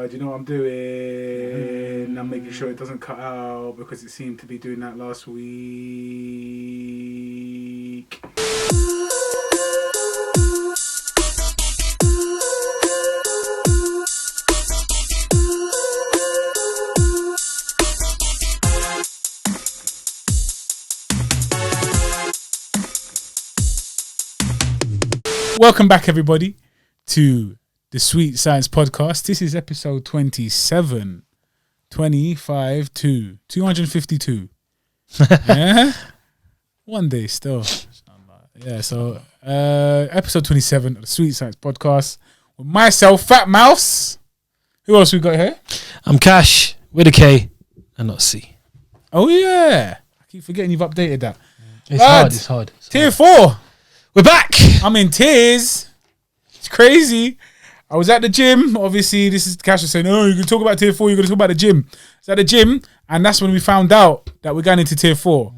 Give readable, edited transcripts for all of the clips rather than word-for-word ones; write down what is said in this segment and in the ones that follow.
Do you know what I'm doing? I'm making sure it doesn't cut out because it seemed to be doing that last week. Welcome back, everybody, to the Sweet Science Podcast. This is episode 27, 252. Yeah? One day still. Yeah, so episode 27 of the Sweet Science Podcast with myself, Fat Mouse. Who else we got here? I'm Cash with a K and not C. Oh, yeah. I keep forgetting you've updated that. It's hard. Tier 4. We're back. I'm in tears. It's crazy. I was at the gym. Obviously, this is Cash was saying, "Oh, you can talk about tier 4. You're going to talk about the gym." I was at the gym, and that's when we found out that we're going into tier 4.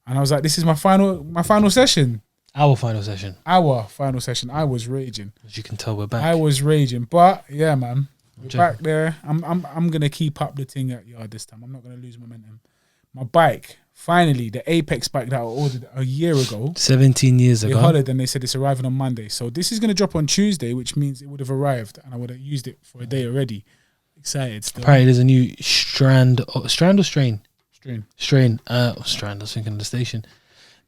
And I was like, "This is my final session." Our final session. I was raging. As you can tell, we're back. I was raging, but yeah, man, we're back there. I'm gonna keep up the thing at yard this time. I'm not gonna lose momentum. My bike. Finally, the Apex bike that I ordered a year ago. 17 years ago. They hollered and they said it's arriving on Monday. So this is going to drop on Tuesday, which means it would have arrived and I would have used it for a day already. Excited still. Apparently there's a new strand or strain? Strain. Strand, I was thinking of the station.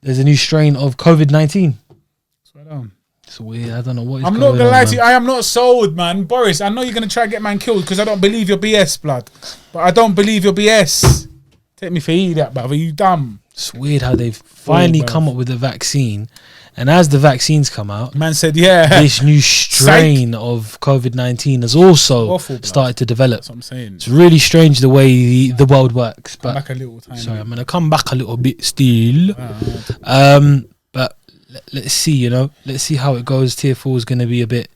There's a new strain of COVID-19. Swear down. It's weird. I don't know what is I'm going not going to lie on, to you. I am not sold, man. Boris, I know you're going to try to get man killed because I don't believe your BS, blood. But I don't believe your BS. Take me for that, brother. You dumb. It's weird how they've finally come up with a vaccine, and as the vaccines come out, man said, "Yeah, this new strain of COVID-19 has also started to develop." That's what I'm saying. It's really strange the way the world works. Come back a little time. Sorry, I'm gonna come back a little bit still. But let's see. Let's see how it goes. Tier 4 is gonna be a bit.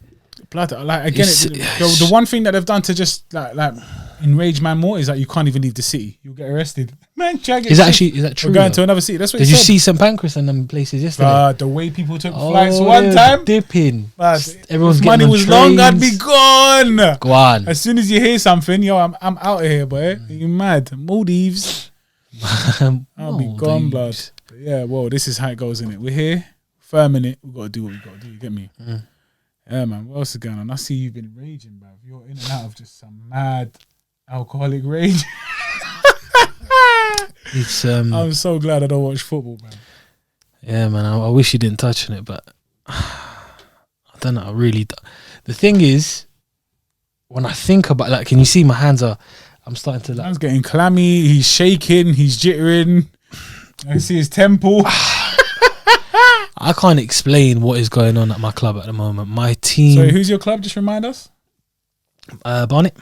Like again, the one thing that they've done to just like enrage man more is that you can't even leave the city. You'll get arrested. Man, is that true? We're going to another city. That's what Did you see St. Pancras and them places yesterday? The way people took flights one time. Dipping. Everyone's getting money was trains. long, I'd be gone. Go on. As soon as you hear something, I'm out of here, boy. You mad? Maldives. I'll be gone, blood. But yeah, well, this is how it goes, innit? We're here, firm in it. We've got to do what we got to do. You get me? Yeah, man. What else is going on? I see you've been raging, bruv. You're in and out of just some mad alcoholic rage. I'm so glad I don't watch football, man. Yeah, man. I wish you didn't touch on it, but I don't know. The thing is, when I think about can you see my hands are? I'm starting to Hands getting clammy. He's shaking. He's jittering. I see his temple. I can't explain what is going on at my club at the moment. My team. So who's your club? Just remind us. Barnet.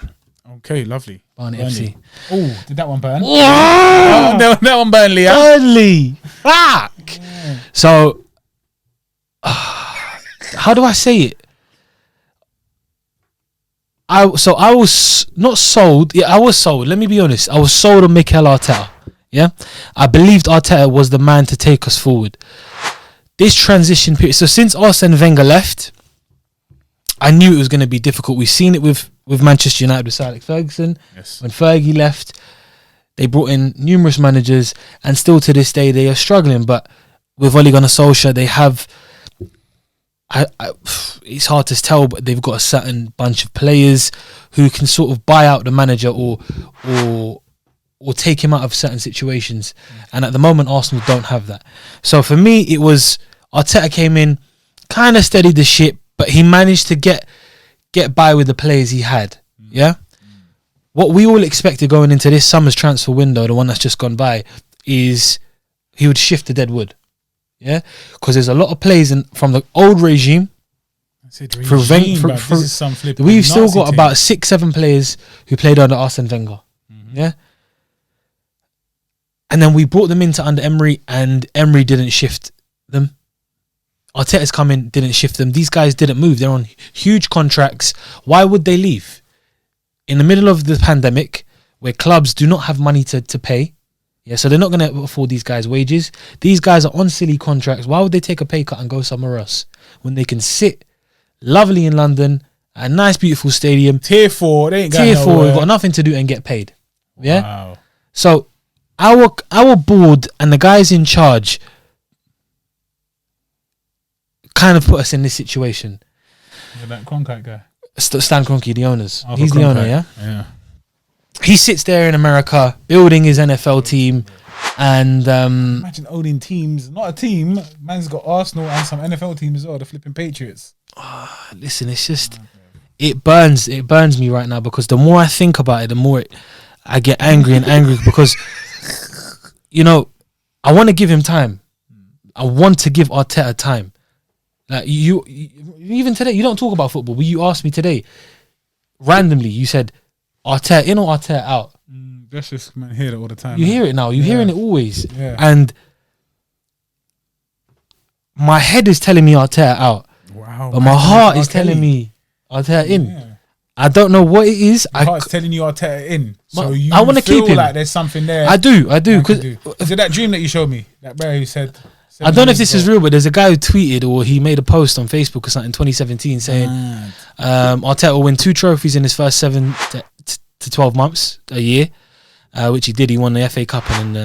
Okay, lovely. Barnet FC. Oh, did that one burn? Oh, that one burn, Leah. Burnley. Fuck. Yeah. So, how do I say it? I was not sold. Yeah, I was sold. Let me be honest. I was sold on Mikel Arteta. Yeah, I believed Arteta was the man to take us forward. This transition period. So since Arsene Wenger left, I knew it was going to be difficult. We've seen it with Manchester United with Sir Alex Ferguson. Yes. When Fergie left, they brought in numerous managers, and still to this day they are struggling. But with Ole Gunnar Solskjaer, they have. It's hard to tell, but they've got a certain bunch of players who can sort of buy out the manager or take him out of certain situations. And at the moment, Arsenal don't have that. So for me, it was Arteta came in, kind of steadied the ship, but he managed to get by with the players he had. Yeah? What we all expected going into this summer's transfer window, the one that's just gone by, is he would shift to dead wood. Yeah? Because there's a lot of players from the old regime. We've still got about 6-7 players who played under Arsene Wenger. Yeah? And then we brought them into under Emery, and Emery didn't shift them. Arteta's come in, didn't shift them. These guys didn't move. They're on huge contracts. Why would they leave? In the middle of the pandemic, where clubs do not have money to pay. Yeah, so they're not going to afford these guys' wages. These guys are on silly contracts. Why would they take a pay cut and go somewhere else when they can sit lovely in London a nice, beautiful stadium. Tier 4, they ain't got Tier 4, nowhere. we've got nothing to do and get paid. Yeah. Wow. So our board and the guys in charge kind of put us in this situation. Yeah, that Cronkite guy. Stan Kroenke, the owners. Oh, He's the owner, yeah? Yeah. He sits there in America building his NFL team, and Imagine owning teams. Not a team. Man's got Arsenal and some NFL teams as well. The flipping Patriots. listen, it's just it burns me right now, because the more I think about it, the more I get angry and angry, because you know, I want to give him time. I want to give Arteta time. Like you even today, you don't talk about football, but you asked me today randomly. You said Arteta in or Arteta out. That's just, man, hear it all the time. You hear it now. You're hearing it always. Yeah. And my head is telling me Arteta out. Wow. But my heart is telling me Arteta in. Yeah. I don't know what it is. My heart's telling you Arteta in. So you I want to keep him. like there's something there. I do. Cause Is it that dream that you showed me? That bear who said... I don't know if this is real, but there's a guy who tweeted or he made a post on Facebook or something in 2017 saying Arteta will win 2 trophies in his first 7 to 12 months, a year, which he did. He won the FA Cup and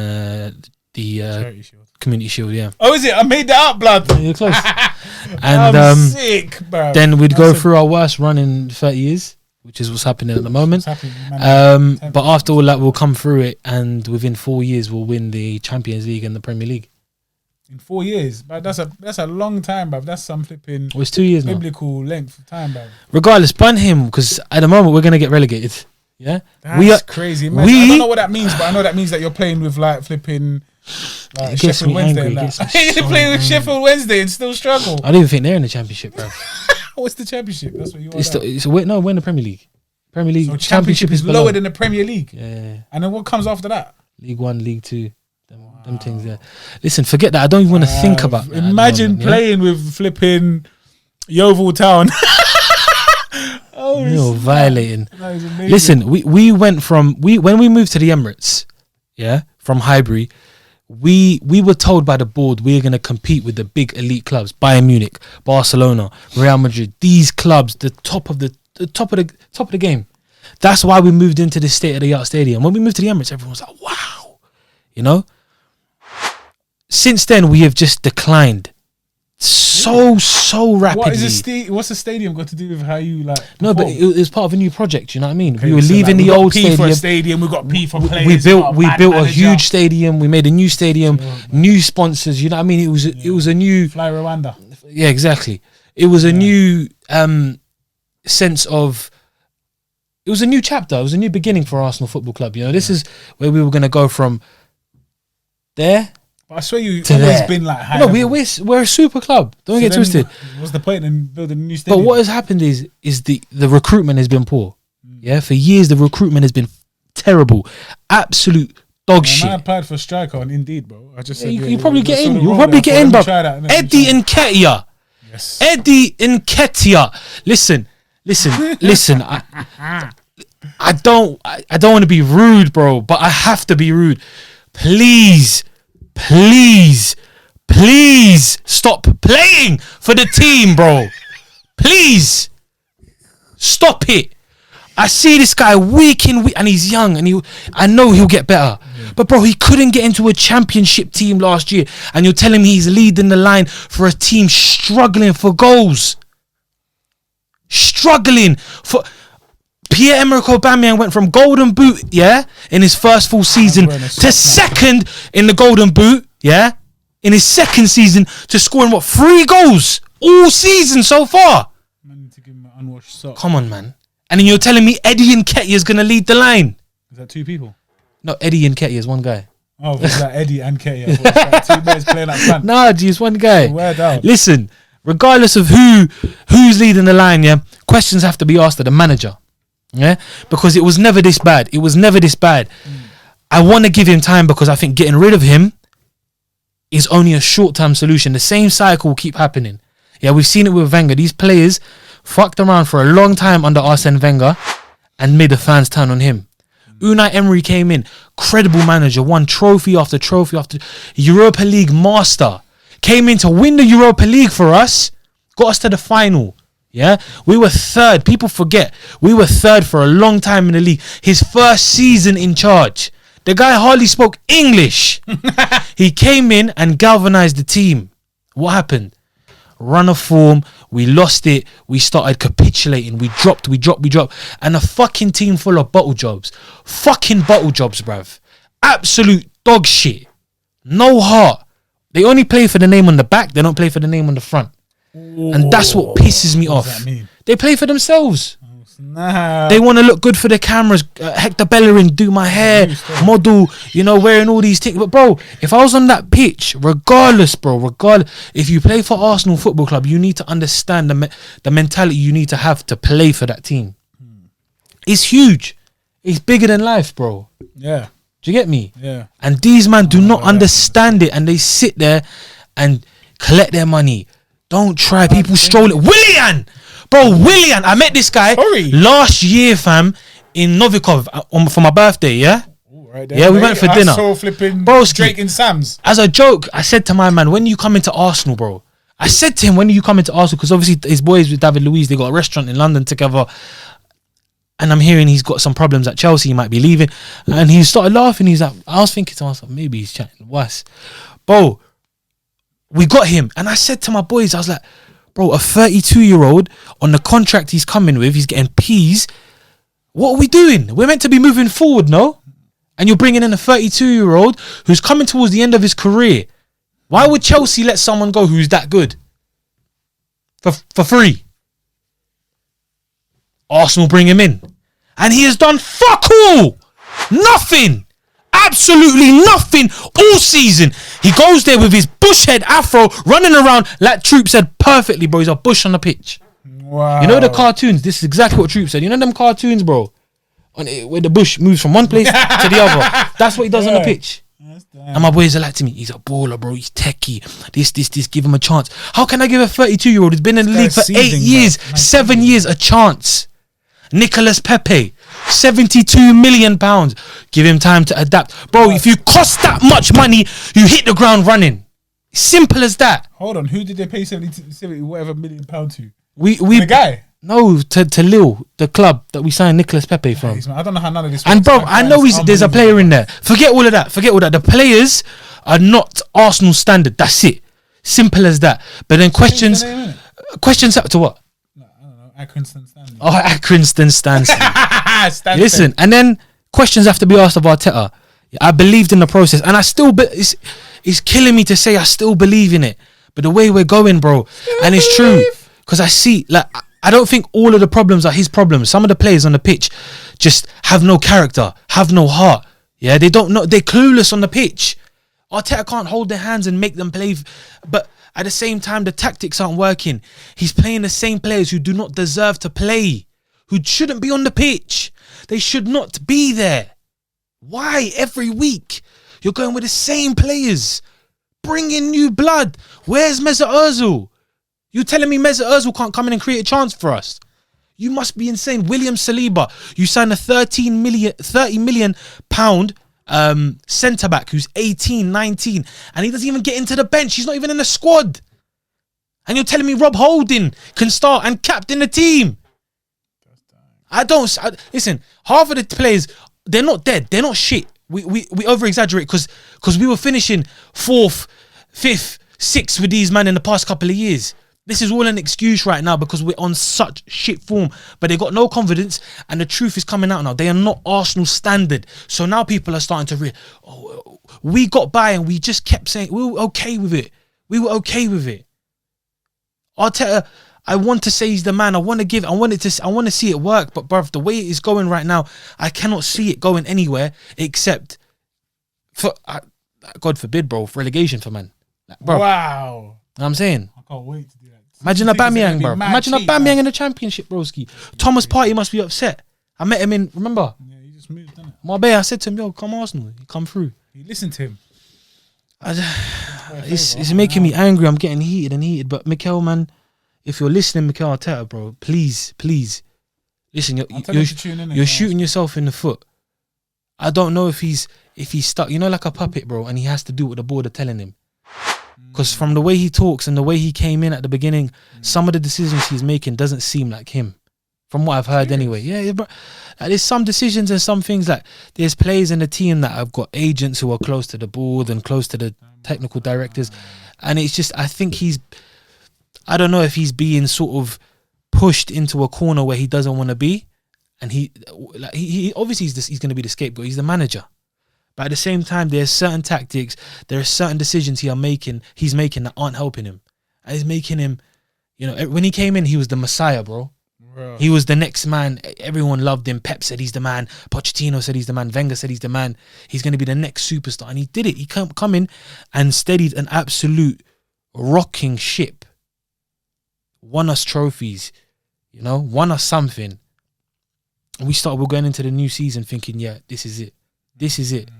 the Community Shield, yeah. Oh, is it? I made that up, blood. You're close. And I'm sick, bro. then we'd go through our worst run in 30 years, which is what's happening at the moment. But after all that, we'll come through it, and within 4 years, we'll win the Champions League and the Premier League. In 4 years, but that's a long time, bruv. That's some flipping. Well, it's 2 years now. Biblical length of time, bruv. Regardless, bun him, because at the moment we're gonna get relegated. Yeah, that's crazy. Man. I don't know what that means, but I know that means that you're playing with like flipping like Sheffield Wednesday. You're playing with Sheffield Wednesday and still struggle. I don't even think they're in the Championship, bro. What's the Championship? That's what you want. We're in the Premier League. Premier League. So Championship is lower than the Premier League. Yeah. And then what comes after that? League 1, League 2. Them things there. Listen, forget that. I don't even want to think about that. Imagine playing with flipping Yeovil Town. You're violating. Listen, we went from when we moved to the Emirates, yeah, from Highbury, we were told by the board we're going to compete with the big elite clubs, Bayern Munich, Barcelona, Real Madrid. These clubs, the top of the game. That's why we moved into this state-of-the-art stadium. When we moved to the Emirates, everyone was like, "Wow," you know. Since then, we have just declined so rapidly. What's the stadium got to do with how you like? No, but it was part of a new project. You know what I mean? Okay, we were leaving the old stadium. stadium. For a stadium. We got P4P players. We built a huge stadium. We made a new stadium, new sponsors. You know what I mean? It was a new Fly Rwanda. Yeah, exactly. It was a new sense of. It was a new chapter. It was a new beginning for Arsenal Football Club. You know, this is where we were going to go from there. But I swear you've always been like high. No, we're a super club. Don't get twisted. What's the point in building a new stadium? But what has happened is the recruitment has been poor. Yeah, for years the recruitment has been terrible, absolute dog shit. I applied for striker on Indeed, bro. I just said, you probably get in. You'll probably get in, bro. Eddie Nketiah. Yes. Eddie Nketiah. Listen. I don't want to be rude, bro, but I have to be rude. Please stop playing for the team, bro. Please stop it. I see this guy week in week, and he's young, and I know he'll get better. Yeah. But bro, he couldn't get into a championship team last year, and you're telling me he's leading the line for a team struggling for goals. Pierre-Emerick Aubameyang went from Golden Boot, yeah, in his first full season to second in the Golden Boot, yeah, in his second season to scoring 3 goals all season so far. Man, need to give him an unwashed sock. Come on, man. And then you're telling me Eddie Nketiah is going to lead the line? Is that 2 people? No, Eddie Nketiah is one guy. Oh, it's like Eddie and Nketiah. It's like 2 boys playing up front. Nah, it's one guy. Word out. Listen, regardless of who's leading the line, yeah, questions have to be asked of the manager. Yeah, because it was never this bad. I want to give him time because I think getting rid of him is only a short-term solution. The same cycle will keep happening. Yeah, we've seen it with Wenger. These players fucked around for a long time under Arsene Wenger and made the fans turn on him. Unai Emery came in, credible manager, won trophy after trophy after Europa League master. Came in to win the Europa League for us, got us to the final. Yeah, we were third. People forget we were third for a long time in the league. His first season in charge, the guy hardly spoke English. He came in and galvanized the team. What happened? Run of form. We lost it. We started capitulating. We dropped. And a fucking team full of bottle jobs. Fucking bottle jobs, bruv. Absolute dog shit. No heart. They only play for the name on the back. They don't play for the name on the front. And that's what pisses me off. They play for themselves. Nah. They want to look good for the cameras. Hector Bellerin, do my hair, model, wearing all these things. But bro, if I was on that pitch, regardless, if you play for Arsenal Football Club, you need to understand the mentality you need to have to play for that team. It's huge. It's bigger than life, bro. Yeah. Do you get me? Yeah. And these men do not understand it, and they sit there and collect their money. Don't try. People stroll it. Willian! I met this guy last year, fam, in Novikov for my birthday, yeah? Right yeah, we went for dinner. I saw flipping Drake and Sam's. As a joke, I said to my man, when you come into Arsenal, bro? I said to him, when you come into Arsenal, because obviously his boys with David Luiz, they got a restaurant in London together. And I'm hearing he's got some problems at Chelsea. He might be leaving. And he started laughing. He's like, I was thinking to myself, maybe he's chatting worse. Bro, we got him. And I said to my boys, I was like, bro, a 32-year-old on the contract he's coming with, he's getting P's. What are we doing? We're meant to be moving forward, no? And you're bringing in a 32-year-old who's coming towards the end of his career. Why would Chelsea let someone go who's that good? For free. Arsenal bring him in. And he has done fuck all. Nothing. Absolutely nothing all season. He goes there with his bush head afro running around like Troop said perfectly, bro. He's a bush on the pitch. Wow. You know the cartoons? This is exactly what Troop said. You know them cartoons, bro? Where the bush moves from one place to the other. That's what he does on the pitch. And my boys are like to me, he's a baller, bro. He's techie. This. Give him a chance. How can I give a 32-year-old who's been in the league for 8 years, 7 years, a chance? Nicolas Pepe, £72 million. Give him time to adapt. Bro, if you cost that much money, you hit the ground running. Simple as that. Hold on, who did they pay 70 whatever £1 million to? The guy? No, to Lille, the club that we signed Nicolas Pepe from. I don't know how none of this works. And bro, I know there's a player in there. Forget all of that. The players are not Arsenal standard. That's it. Simple as that. But then questions to what? Accrington Stanley. Oh, Accrington Stanley. Listen, and then questions have to be asked of Arteta. I believed in the process, and I still. It's killing me to say I still believe in it. But the way we're going, bro, and it's true because I see. Like, I don't think all of the problems are his problems. Some of the players on the pitch just have no character, have no heart. Yeah, they don't know. They're clueless on the pitch. Arteta can't hold their hands and make them play, but. At the same time, the tactics aren't working. He's playing the same players who do not deserve to play, who shouldn't be on the pitch. They should not be there. Why every week you're going with the same players? Bring in new blood. Where's Mesut Ozil? You telling me Mesut Ozil can't come in and create a chance for us? You must be insane. William Saliba, you signed a £30 million centre back who's 18, 19, and he doesn't even get into the bench. He's not even in the squad. And you're telling me Rob Holding can start and captain the team? Listen, half of the players, they're not dead. They're not shit. We over exaggerate because we were finishing 4th, 5th, 6th with these men in the past couple of years. This is all an excuse right now because we're on such shit form. But they got no confidence, and the truth is coming out now. They are not Arsenal standard. So now people are starting to we got by and we just kept saying we were okay with it. Arteta, I want to say he's the man. I want to see it work. But bruv, the way it is going right now, I cannot see it going anywhere except for God forbid, bro, for relegation for man. Like, bro, wow. You know what I'm saying? I can't wait to do that. Imagine Aubameyang, bro. Imagine Aubameyang in the Championship, broski. Thomas Partey must be upset. I met him in, remember? Yeah, he just moved, didn't it? Marbella, I said to him, yo, come Arsenal. He come through. You listened to him. It's making me angry. I'm getting heated. But Mikel, man, if you're listening, Mikel Arteta, bro, please. Listen, you're shooting yourself in the foot. I don't know if he's stuck, like a puppet, bro, and he has to do what the board are telling him. Because from the way he talks and the way he came in at the beginning, some of the decisions he's making doesn't seem like him. From what I've heard anyway. Yeah, bro. Like, there's some decisions and some things like there's players in the team that have got agents who are close to the board and close to the technical directors. And it's just, I think I don't know if he's being sort of pushed into a corner where he doesn't want to be. And he obviously he's going to be the scapegoat. He's the manager. But at the same time, there's certain tactics, there are certain decisions he's making that aren't helping him. And he's making him, when he came in, he was the messiah, bro. He was the next man. Everyone loved him. Pep said he's the man. Pochettino said he's the man. Wenger said he's the man. He's going to be the next superstar. And he did it. He come in and steadied an absolute rocking ship. Won us trophies, won us something. And we're going into the new season thinking, yeah, this is it. This is it.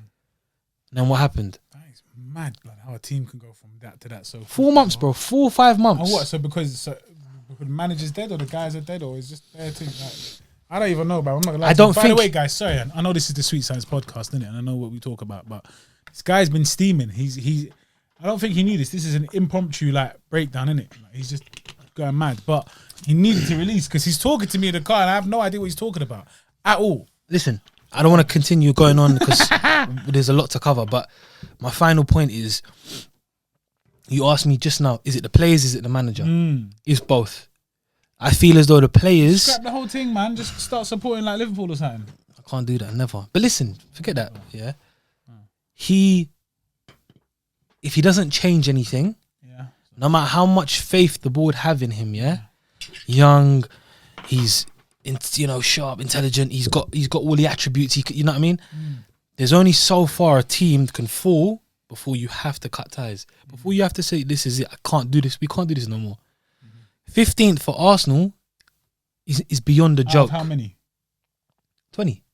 And then what happened? That is mad, blood, how a team can go from that to that. So 4 months, bro. 4 or 5 months. Oh, what? So because the manager's dead or the guys are dead or it's just their team? Like, I don't even know, bro. I'm not gonna lie. By the way, guys, sorry, I know this is the Sweet Science podcast, isn't it? And I know what we talk about, but this guy's been steaming. I don't think he knew this. This is an impromptu breakdown, isn't it? He's just going mad. But he needed to release because he's talking to me in the car and I have no idea what he's talking about at all. Listen, I don't want to continue going on because there's a lot to cover. But my final point is, you asked me just now, is it the players, is it the manager? It's both. I feel as though the players... Scrap the whole thing, man. Just start supporting Liverpool or something. I can't do that, never. But listen, forget that, yeah? If he doesn't change anything, no matter how much faith the board have in him, young, he's... sharp, intelligent. He's got all the attributes. You know what I mean? There's only so far a team can fall before you have to cut ties. Before you have to say, this is it. I can't do this. We can't do this no more. 15th for Arsenal is beyond a joke. How many? 20.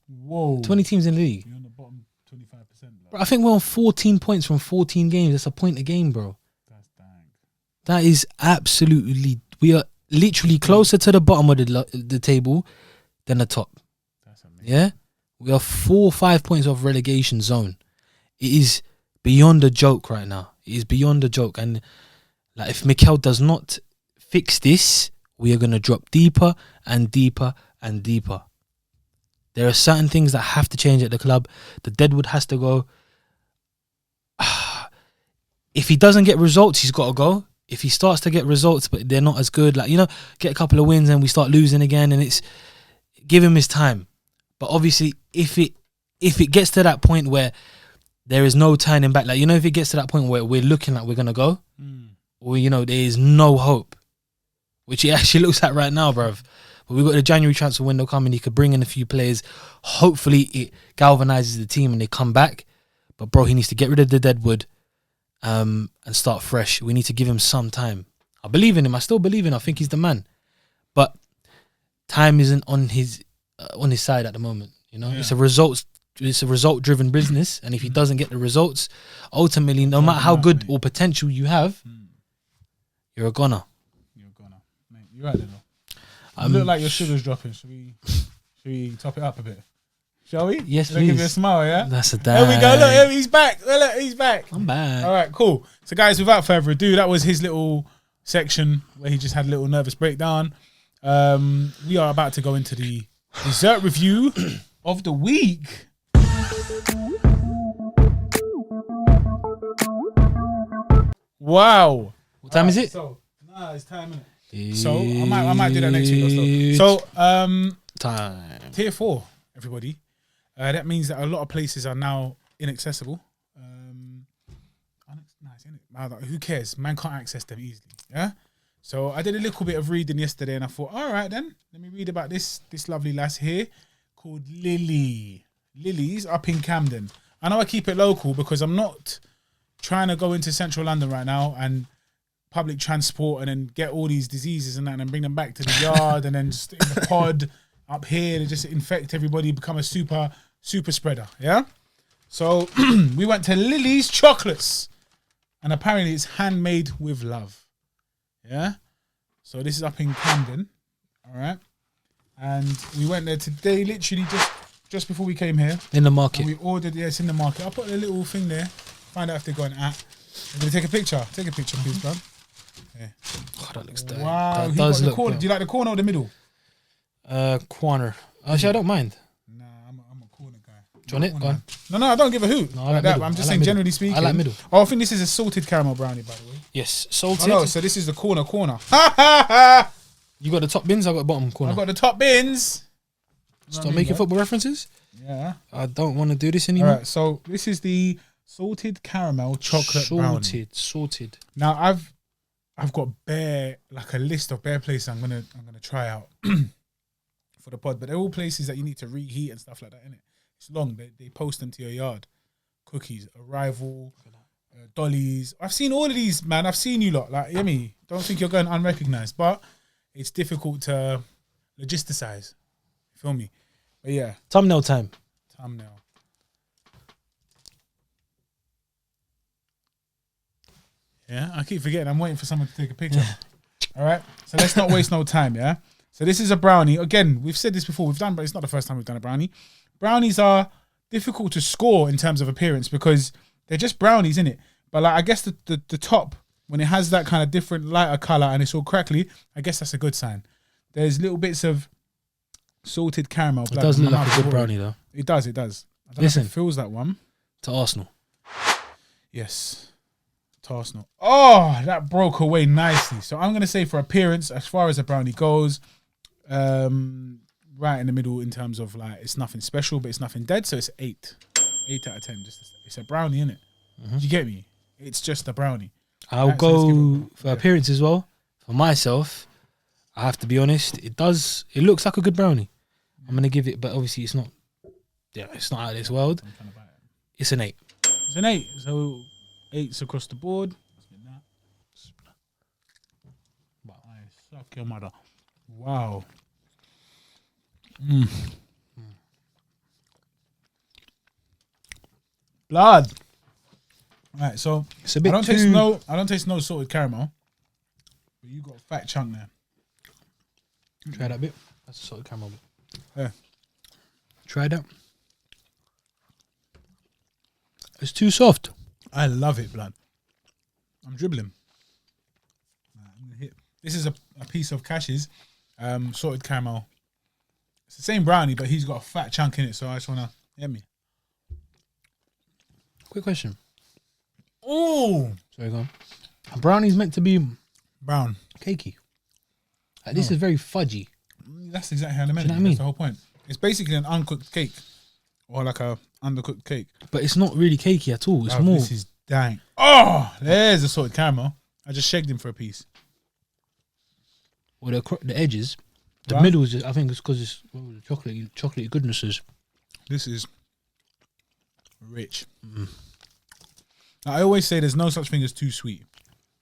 Whoa. 20 teams in the league. You're on the bottom 25%. Bro, I think we're on 14 points from 14 games. That's a point a game, bro. That's dang. That is absolutely... We are literally closer to the bottom of the table than the top. That's amazing. Yeah? We are 4 or 5 points off relegation zone. It is beyond a joke right now. It is beyond a joke. And if Mikel does not fix this, we are going to drop deeper and deeper and deeper. There are certain things that have to change at the club. The Deadwood has to go. If he doesn't get results, he's got to go. If he starts to get results, but they're not as good, get a couple of wins and we start losing again, and give him his time. But obviously, if it gets to that point where there is no turning back, if it gets to that point where we're looking like we're gonna go, or there is no hope, which it actually looks like right now, bruv. But we've got the January transfer window coming. He could bring in a few players. Hopefully, it galvanizes the team and they come back. But bro, he needs to get rid of the Deadwood. And start fresh. We need to give him some time. I believe in him. I still believe in him. I think he's the man. But time isn't on his side at the moment. It's a result driven business, and if he doesn't get the results, ultimately, no matter how good or potential you have, you're a goner. You're a goner, mate. You're right there, though. You look like your sugar's dropping. Should we top it up a bit? Shall we? Yes, please. Give you a smile, yeah? That's a damn. There we go. Look, he's back. Look, he's back. I'm back. All right, cool. So, guys, without further ado, that was his little section where he just had a little nervous breakdown. We are about to go into the dessert review of the week. Wow. What time is it? It's time, innit? So, I might do that next week or so. Time. Tier 4, everybody. That means that a lot of places are now inaccessible. Nice, innit? Who cares? Man can't access them easily. Yeah. So I did a little bit of reading yesterday, and I thought, all right, then let me read about this lovely lass here called Lily. Lily's up in Camden. I know I keep it local because I'm not trying to go into central London right now and public transport and then get all these diseases and that and then bring them back to the yard and then just in the pod up here to just infect everybody, become a super spreader, yeah? So we went to Lily's Chocolates, and apparently it's handmade with love, yeah? So this is up in Camden, all right? And we went there today, literally just before we came here. In the market. And we ordered, it's in the market. I'll put a little thing there, find out if they're going at. I'm gonna take a picture. Take a picture, please, bro. Yeah. Oh, that looks dirty. Wow. That does look. Do you like the corner or the middle? Corner. Actually, I don't mind. Nah, I'm a corner guy. Do you want it? Go on. No, I don't give a hoot. No, I like that. middle. I'm just I like saying, middle. generally speaking. I like middle. Oh, I think this is a salted caramel brownie, by the way. Yes, Oh, salted. no, so this is the corner. You got the top bins. I got the bottom corner. I've got the top bins. Stop making football references. Yeah. I don't want to do this anymore. All right, so this is the salted caramel chocolate brownie. Salted. Now I've got a list of bare places I'm gonna try out for the pod, but they're all places that you need to reheat and stuff like that, innit? It's long. They post them to your yard. Cookies, Arrival, Dolly's. I've seen all of these, man. I've seen you lot. Like, me. Don't think you're going unrecognized, but it's difficult to logisticize. You feel me? But yeah. Thumbnail time. Thumbnail. Yeah, I keep forgetting. I'm waiting for someone to take a picture. All right. So let's not waste no time. Yeah. So this is a brownie. Again, we've said this before. We've done, but it's not the first time we've done a brownie. Brownies are difficult to score in terms of appearance because they're just brownies, innit? But like, I guess the top, when it has that kind of different lighter color and it's all crackly, I guess that's a good sign. There's little bits of salted caramel. It does look like a good brownie though. It does. I don't know if it feels that one. To Arsenal. Yes. To Arsenal. Oh, that broke away nicely. So I'm going to say for appearance, as far as a brownie goes, right in the middle in terms of like, it's nothing special, but it's nothing dead. So it's 8. 8 out of 10. It's a brownie, innit? Mm-hmm. You get me? It's just a brownie. I'll go for appearance as well. For myself, I have to be honest. It looks like a good brownie. I'm going to give it, but obviously it's not. Yeah, it's not out of this world. It's an 8. It's an 8. So 8's across the board. But I suck your mother. Wow. Blood. Right, so it's a bit I don't taste no salted caramel. But you got a fat chunk there. Try that bit. That's a salted caramel bit. Yeah. Try that. It's too soft. I love it, blood. I'm dribbling. I'm gonna hit. This is a piece of Cash's salted caramel. It's the same brownie, but he's got a fat chunk in it, so I just wanna get me. Quick question. Oh, sorry, go on. A brownie's meant to be brown, cakey. Like, this is very fudgy. That's exactly how I meant it. You know what I mean? That's the whole point. It's basically an uncooked cake, or like a undercooked cake. But it's not really cakey at all. It's more. This is dang. Oh, there's the salted caramel. I just shagged him for a piece. Well, the edges, the middle is just, I think it's because it's the chocolatey goodnesses. This is rich. Now, I always say there's no such thing as too sweet.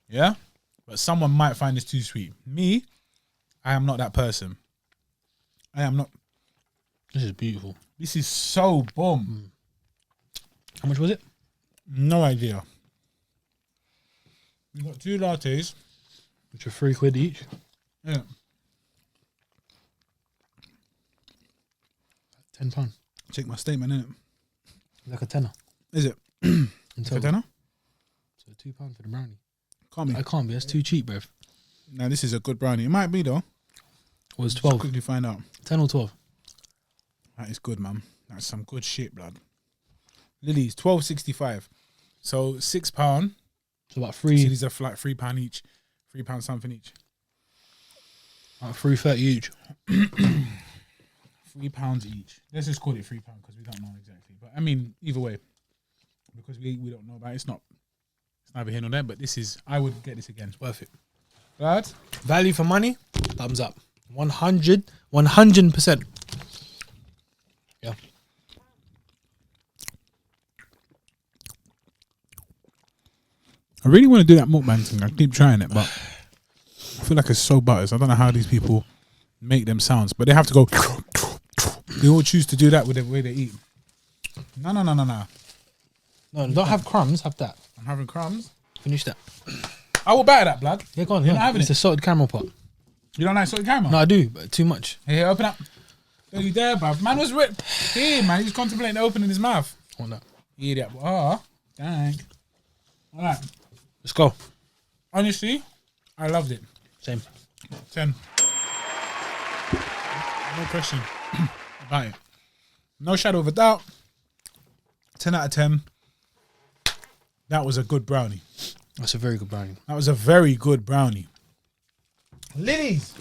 Yeah? But someone might find this too sweet. Me, I am not that person. I am not. This is beautiful. This is so bomb. How much was it? No idea. We got 2 lattes, which are £3 each. Yeah. £10. Check my statement, innit? Like a tenner. Is it? It's a tenner? So £2 for the brownie. Can't be. I can't be. That's too cheap, bruv. No, this is a good brownie. It might be though. Well, it's 12. Let's quickly find out. 10 or 12. That is good, man. That's some good shit, blood. Lily's £12.65. So £6. So about 3. So these are like £3 each. £3 something each. About £3.30 each. £3 each. Let's just call it £3 because we don't know exactly. But I mean, either way, because we don't know about it, it's neither here nor there. But this is, I would get this again. It's worth it. Right? Value for money. Thumbs up. 100%. Yeah. I really want to do that mukbang thing. I keep trying it, but I feel like it's so butters. I don't know how these people make them sounds, but they have to go. They all choose to do that with the way they eat. No. No, don't have crumbs. Have that. I'm having crumbs. Finish that. I will batter that, blood. Yeah, go on. You're not having it's a salted caramel pot. You don't like salted caramel? No, I do, but too much. Here, open up. Don't you dare, bruv. Man was ripped. Here, man. He's contemplating opening his mouth. I want that. Idiot. Oh, dang. All right. Let's go. Honestly, I loved it. Same. 10. No question about it. No shadow of a doubt. 10 out of 10. That was a good brownie. That's a very good brownie. That was a very good brownie. Lily's.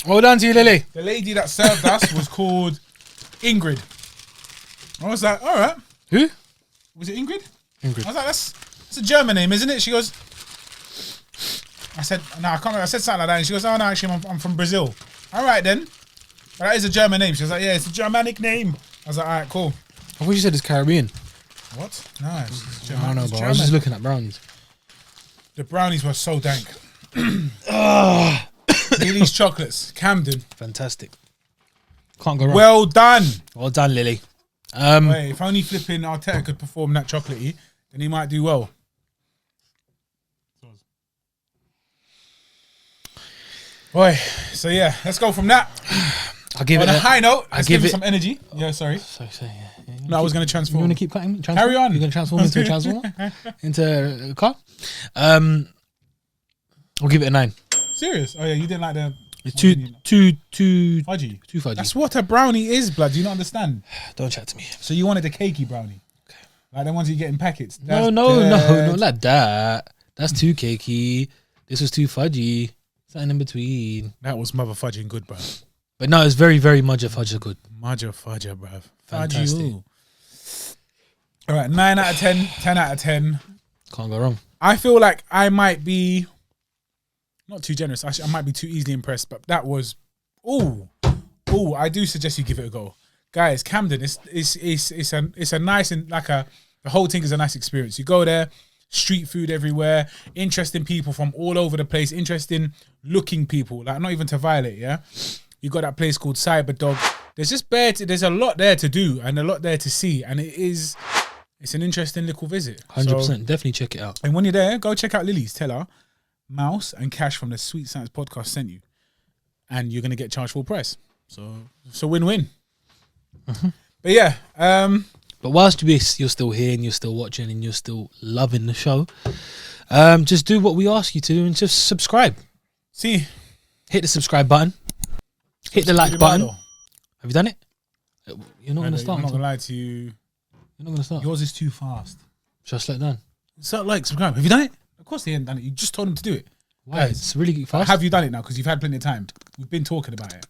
Well done to you, Lily. The lady that served us was called Ingrid. I was like, all right. Who? Was it Ingrid? Ingrid. I was like, that's a German name, isn't it? She goes, I said, no, I can't remember. I said something like that. And she goes, oh, no, actually, I'm from Brazil. All right, then. But that is a German name. She was like, yeah, it's a Germanic name. I was like, all right, cool. I thought you said it's Caribbean. What? No, it's German. I don't know, It's but I German. was just looking at brownies. The brownies were so dank. Lily's chocolates, Camden. Fantastic. Can't go wrong. Well done. Well done, Lily. Wait, if only flipping Arteta could perform that chocolatey, then he might do well. Boy, so yeah, let's go from that. I'll give On it a high note, let's give it it some energy. Yeah, sorry. So yeah. No, I was going to You transform. want to keep cutting? Carry on. You're going to transform into a transformer? Into a car? I'll give it a 9. Serious? Oh yeah, you didn't like the... It's too fudgy. Too fudgy. That's what a brownie is, blood. Do you not understand? Don't chat to me. So you wanted a cakey brownie. Okay. Like the ones you get in packets. No, That's not dead. like that. That's too cakey. This was too fudgy. Something in between. That was mother fudging good, bro. But no, it's very, very much a fudge good. Mudger fudger, bruv. Fantastic. All right, 9 out of 10, 10 out of 10. Can't go wrong. I feel like I might be not too generous. Actually, I might be too easily impressed, but that was, I do suggest you give it a go. Guys, Camden, it's a nice and the whole thing is a nice experience. You go there, street food everywhere, interesting people from all over the place, interesting looking people, like not even to violate, yeah? You got that place called Cyberdog. There's just there's a lot there to do and a lot there to see, and it's an interesting little visit. 100%. Definitely check it out. And when you're there, go check out Lily's. Tell her Mouse and Cash from the Sweet Science podcast sent you, and you're gonna get charged full price. So it's a win-win. Mm-hmm. But yeah, but whilst you're still here and you're still watching and you're still loving the show, just do what we ask you to do and just subscribe. See, hit the subscribe button. Hit the like button. Have you done it? You're not going to start. I'm not going to lie to you. You're not going to start. Yours is too fast. Just slow it down. So like, subscribe. Have you done it? Of course they haven't done it. You just told them to do it. Why? Guys, it's really fast. Have you done it now? Because you've had plenty of time. We've been talking about it.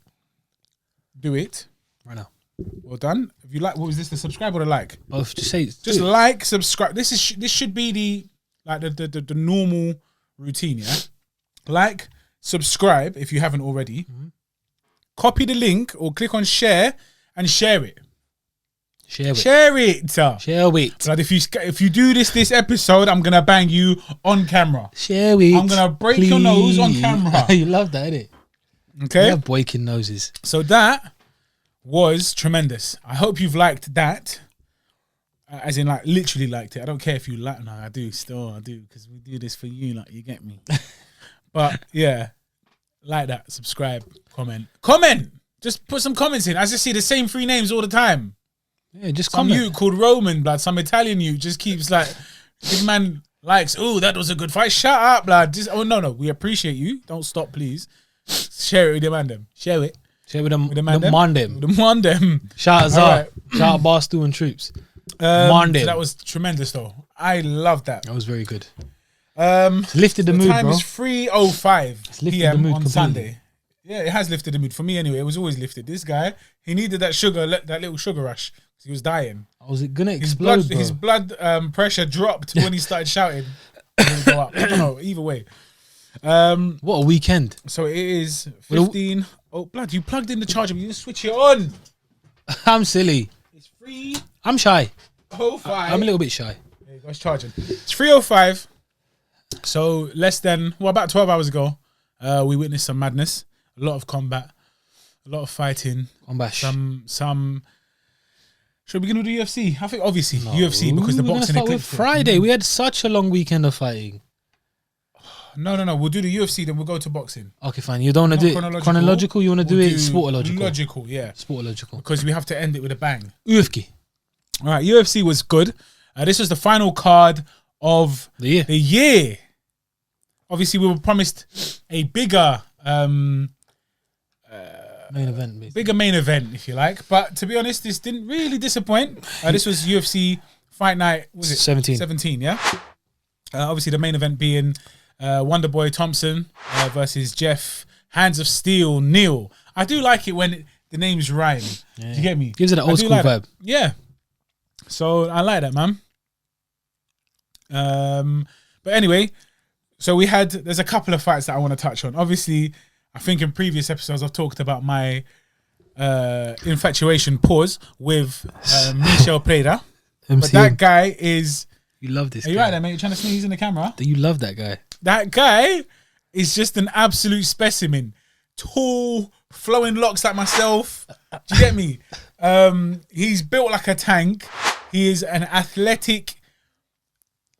Do it. Right now. Well done. If you like, what was this? The subscribe or the like? Both. Just say. Just like, subscribe. This should be the normal routine. Yeah. Like, subscribe if you haven't already. Mm-hmm. Copy the link or click on share and share it. Share it. Share it. Share it. Like if you do this episode, I'm gonna bang you on camera. Share it. I'm gonna break your nose on camera. You love that, innit? Okay. You love breaking noses. So that was tremendous. I hope you've liked that. As in, like, literally liked it. I don't care if you like. No, I do. Still, I do, because we do this for you. Like, you get me. But yeah, like that. Subscribe. Comment. Just put some comments in. I just see the same 3 names all the time. Yeah, just some comment. you called Roman, blood. Some Italian you just keeps like, this man likes. Oh, that was a good fight. Shut up, blood. Just no. We appreciate you. Don't stop, please. Share it with the man them. Share it. Share with them. With the man them. The Mandem. Shout out Zara. Shout out Barstool and Troops. So that was tremendous, though. I love that. That was very good. It's lifted the mood, time bro. Is 3:05 p.m. on completely. Sunday. Yeah, it has lifted the mood for me anyway. It was always lifted. This guy, he needed that little sugar rush. He was dying. Was it gonna explode? His blood pressure dropped when he started shouting. Go up. I don't know. Either way. What a weekend. So it is 15. Oh, blood! You plugged in the charger. You didn't switch it on. I'm silly. It's 3:05. I'm shy. I'm a little bit shy. There you go. It's charging. It's 3:05. So about 12 hours ago, we witnessed some madness. A lot of combat, a lot of fighting. Combat. Some. Should we begin with the UFC? I think obviously UFC because the boxing eclipsed Friday. We had such a long weekend of fighting. No. We'll do the UFC, then we'll go to boxing. Okay, fine. You don't want to do it chronological. You want to do it sportological. Logical, yeah. Sportological. Because we have to end it with a bang. UFC. All right, UFC was good. This was the final card of the year. obviously we were promised a bigger main event, basically. bigger main event, if you like. But to be honest, this didn't really disappoint. This was UFC Fight Night, was it 17? Yeah. Obviously, the main event being Wonderboy Thompson versus Geoff, Hands of Steel, Neal. I do like it when the names rhyme. Yeah. Do you get me? Gives it an old school like vibe. That. Yeah. So I like that, man. But anyway, so there's a couple of fights that I want to touch on. Obviously, I think in previous episodes I've talked about my infatuation with Michel Perreira. But that guy is... You love this guy. Are you right there, mate? You're trying to sneeze in the camera? You love that guy. That guy is just an absolute specimen. Tall, flowing locks like myself. Do you get me? He's built like a tank. He is an athletic,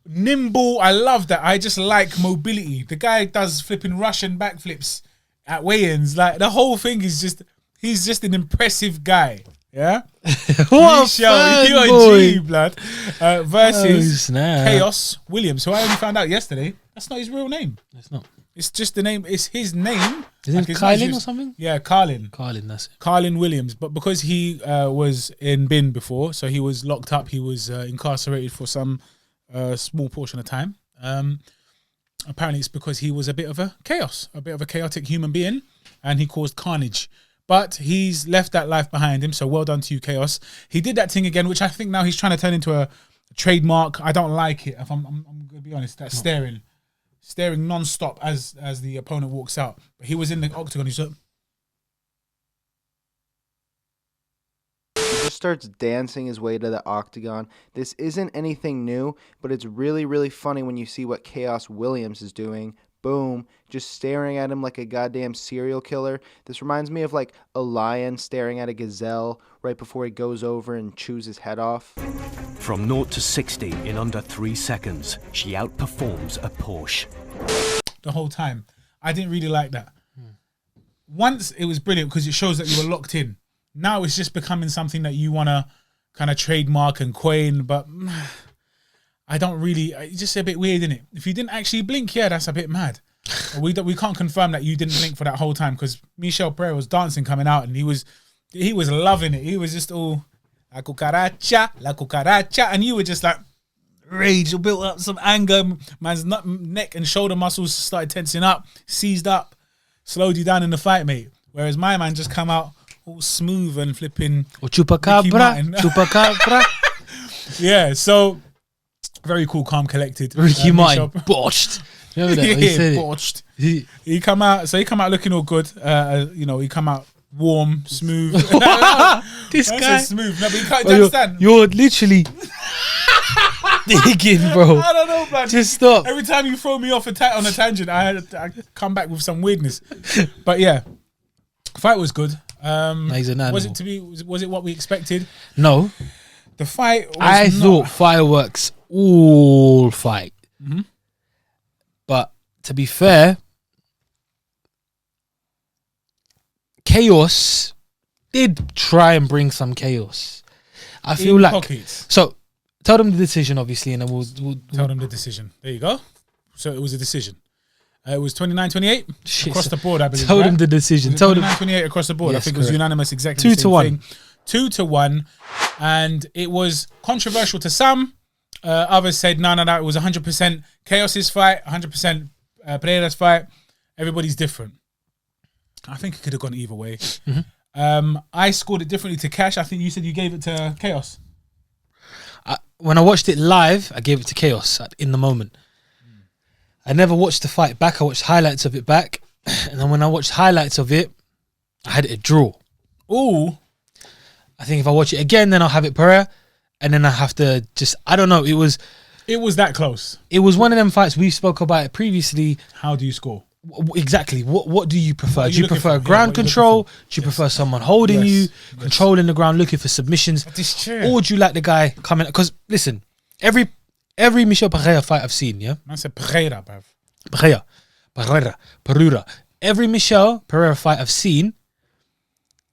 nimble. I love that. I just like mobility. The guy does flipping Russian backflips at weigh-ins. Like, the whole thing is just... He's just an impressive guy. Yeah? What Michel, you're a G, blood. Versus Khaos Williams, who I only found out yesterday. That's not his real name. It's not. It's just the name. It's his name. Is it Kylin or something? Yeah, Carlin. Carlin, that's it. Carlin Williams. But because he was in bin before, so he was locked up, he was incarcerated for some small portion of time. Apparently it's because he was a bit of a chaotic human being, and he caused carnage. But he's left that life behind him, so well done to you, Khaos. He did that thing again, which I think now he's trying to turn into a trademark. I don't like it, if I'm going to be honest. That staring non-stop as the opponent walks out. But he was in the octagon. He just starts dancing his way to the octagon. This isn't anything new, but it's really, really funny when you see what Khaos Williams is doing. Boom, just staring at him like a goddamn serial killer. This reminds me of like a lion staring at a gazelle right before he goes over and chews his head off. From 0 to 60 in under 3 seconds, she outperforms a Porsche. The whole time. I didn't really like that. Once it was brilliant because it shows that you were locked in. Now it's just becoming something that you want to kind of trademark and coin, but... I don't really... It's just a bit weird, isn't it? If you didn't actually blink, yeah, that's a bit mad. We can't confirm that you didn't blink for that whole time because Michel Perreira was dancing coming out and he was loving it. He was just all la cucaracha, and you were just like rage. You built up some anger. Man's neck and shoulder muscles started tensing up, seized up, slowed you down in the fight, mate. Whereas my man just come out all smooth and flipping... Chupacabra. Yeah, so... Very cool, calm, collected. Ricky Martin botched. Remember that? Yeah, he said botched. He come out looking all good. He come out warm, smooth. This guy smooth. No, but you can't understand. You're literally digging, bro. I don't know, man. Just stop. Every time you throw me off on a tangent, I come back with some weirdness. But yeah, fight was good. He's an animal. Was it what we expected? No. The fight was I thought fireworks all fight. Mm-hmm. But to be fair, Khaos did try and bring some chaos. I feel in like pockets. So tell them the decision, obviously, and then we'll tell them the decision. There you go. So it was a decision. It was 29-28 across the board, I believe. Tell them the decision. Tell them 29-28 across the board. Yes, I think it was unanimous, exactly 2-1. 2-1, and it was controversial to some. Others said no, it was 100% Khaos's fight, 100% Pereira's fight. Everybody's different. I think it could have gone either way. Mm-hmm. I scored it differently to Cash. I think you said you gave it to Khaos. When I watched it live, I gave it to Khaos in the moment. I never watched the fight back. I watched highlights of it back. And then when I watched highlights of it, I had it a draw. Ooh. I think if I watch it again, then I'll have it Pereira. And then I have to just... I don't know. It was that close. It was one of them fights we spoke about it previously. How do you score? Exactly. What do you prefer? Do you prefer ground control? Do you prefer someone holding you, controlling the ground, looking for submissions? Or do you like the guy coming... Because, listen, every Michel Perreira fight I've seen, yeah? I said Perreira, bruv. Perreira. Every Michel Perreira fight I've seen,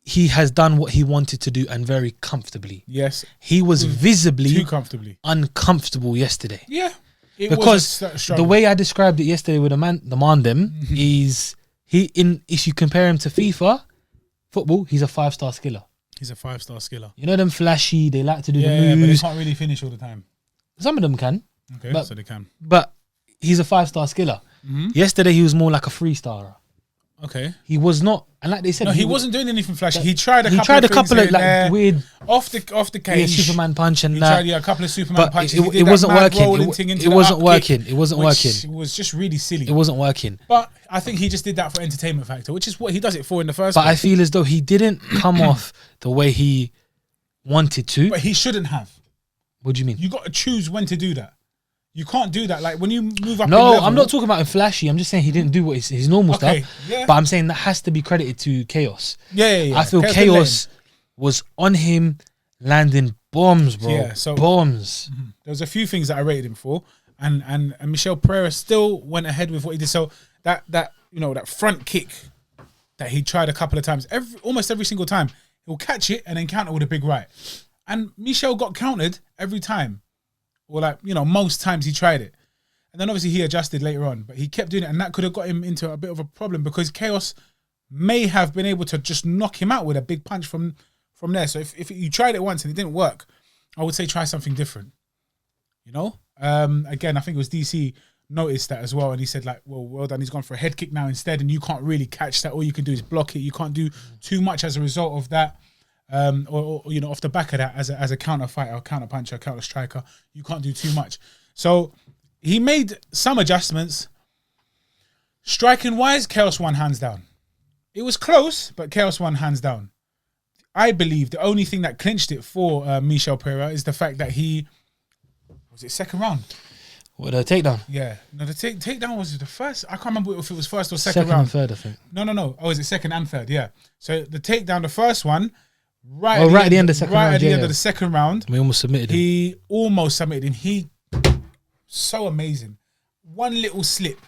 he has done what he wanted to do and very comfortably. Yes. He was visibly too comfortably uncomfortable yesterday. Yeah. Because the way I described it yesterday with the Mandem is if you compare him to FIFA football, he's a 5-star skiller. He's a 5-star skiller. You know them flashy, they like to do the but they moves. can't really finish all the time. Some of them can. Okay, so they can. But he's a 5-star skiller. Yesterday he was more like a 3-star. Okay. He was not, and like they said, no, he wasn't doing anything flashy. He tried a couple of like weird off the cage, Superman punch and he that. tried a couple of Superman punches. It wasn't working. It wasn't working. It wasn't working. It was just really silly. It wasn't working. But I think he just did that for entertainment factor, which is what he does it for in the first place. But place. I feel as though he didn't come off the way he wanted to. But he shouldn't have. What do you mean? You got to choose when to do that. You can't do that. Like when you move up. No, I'm not talking about him flashy. I'm just saying he didn't do what his normal stuff. Yeah. But I'm saying that has to be credited to Khaos. Yeah. I feel Khaos was on him, landing bombs, bro. Yeah, so bombs. There was a few things that I rated him for, and Michel Perreira still went ahead with what he did. So that that front kick that he tried a couple of times, almost every single time, he'll catch it and then counter with a big right. And Michel got countered every time. Or most times he tried it. And then obviously he adjusted later on. But he kept doing it. And that could have got him into a bit of a problem because Khaos may have been able to just knock him out with a big punch from there. So if you tried it once and it didn't work, I would say try something different. Again, I think it was DC noticed that as well. And he said well done. He's gone for a head kick now instead. And you can't really catch that. All you can do is block it. You can't do too much as a result of that. Or off the back of that as a counter fighter, a counter puncher, a counter striker, you can't do too much. So he made some adjustments. Striking wise, Khaos won hands down. It was close, but Khaos won hands down. I believe the only thing that clinched it for Michel Perreira is the fact that was it second round? What, the takedown? Yeah. No, the takedown was the first. I can't remember if it was first or second round. Second and third, I think. No. Oh, is it second and third? Yeah. So the takedown, the first one, right at the end of the second round. At the end of the second round. We almost submitted him. He almost submitted him. He so amazing. One little slip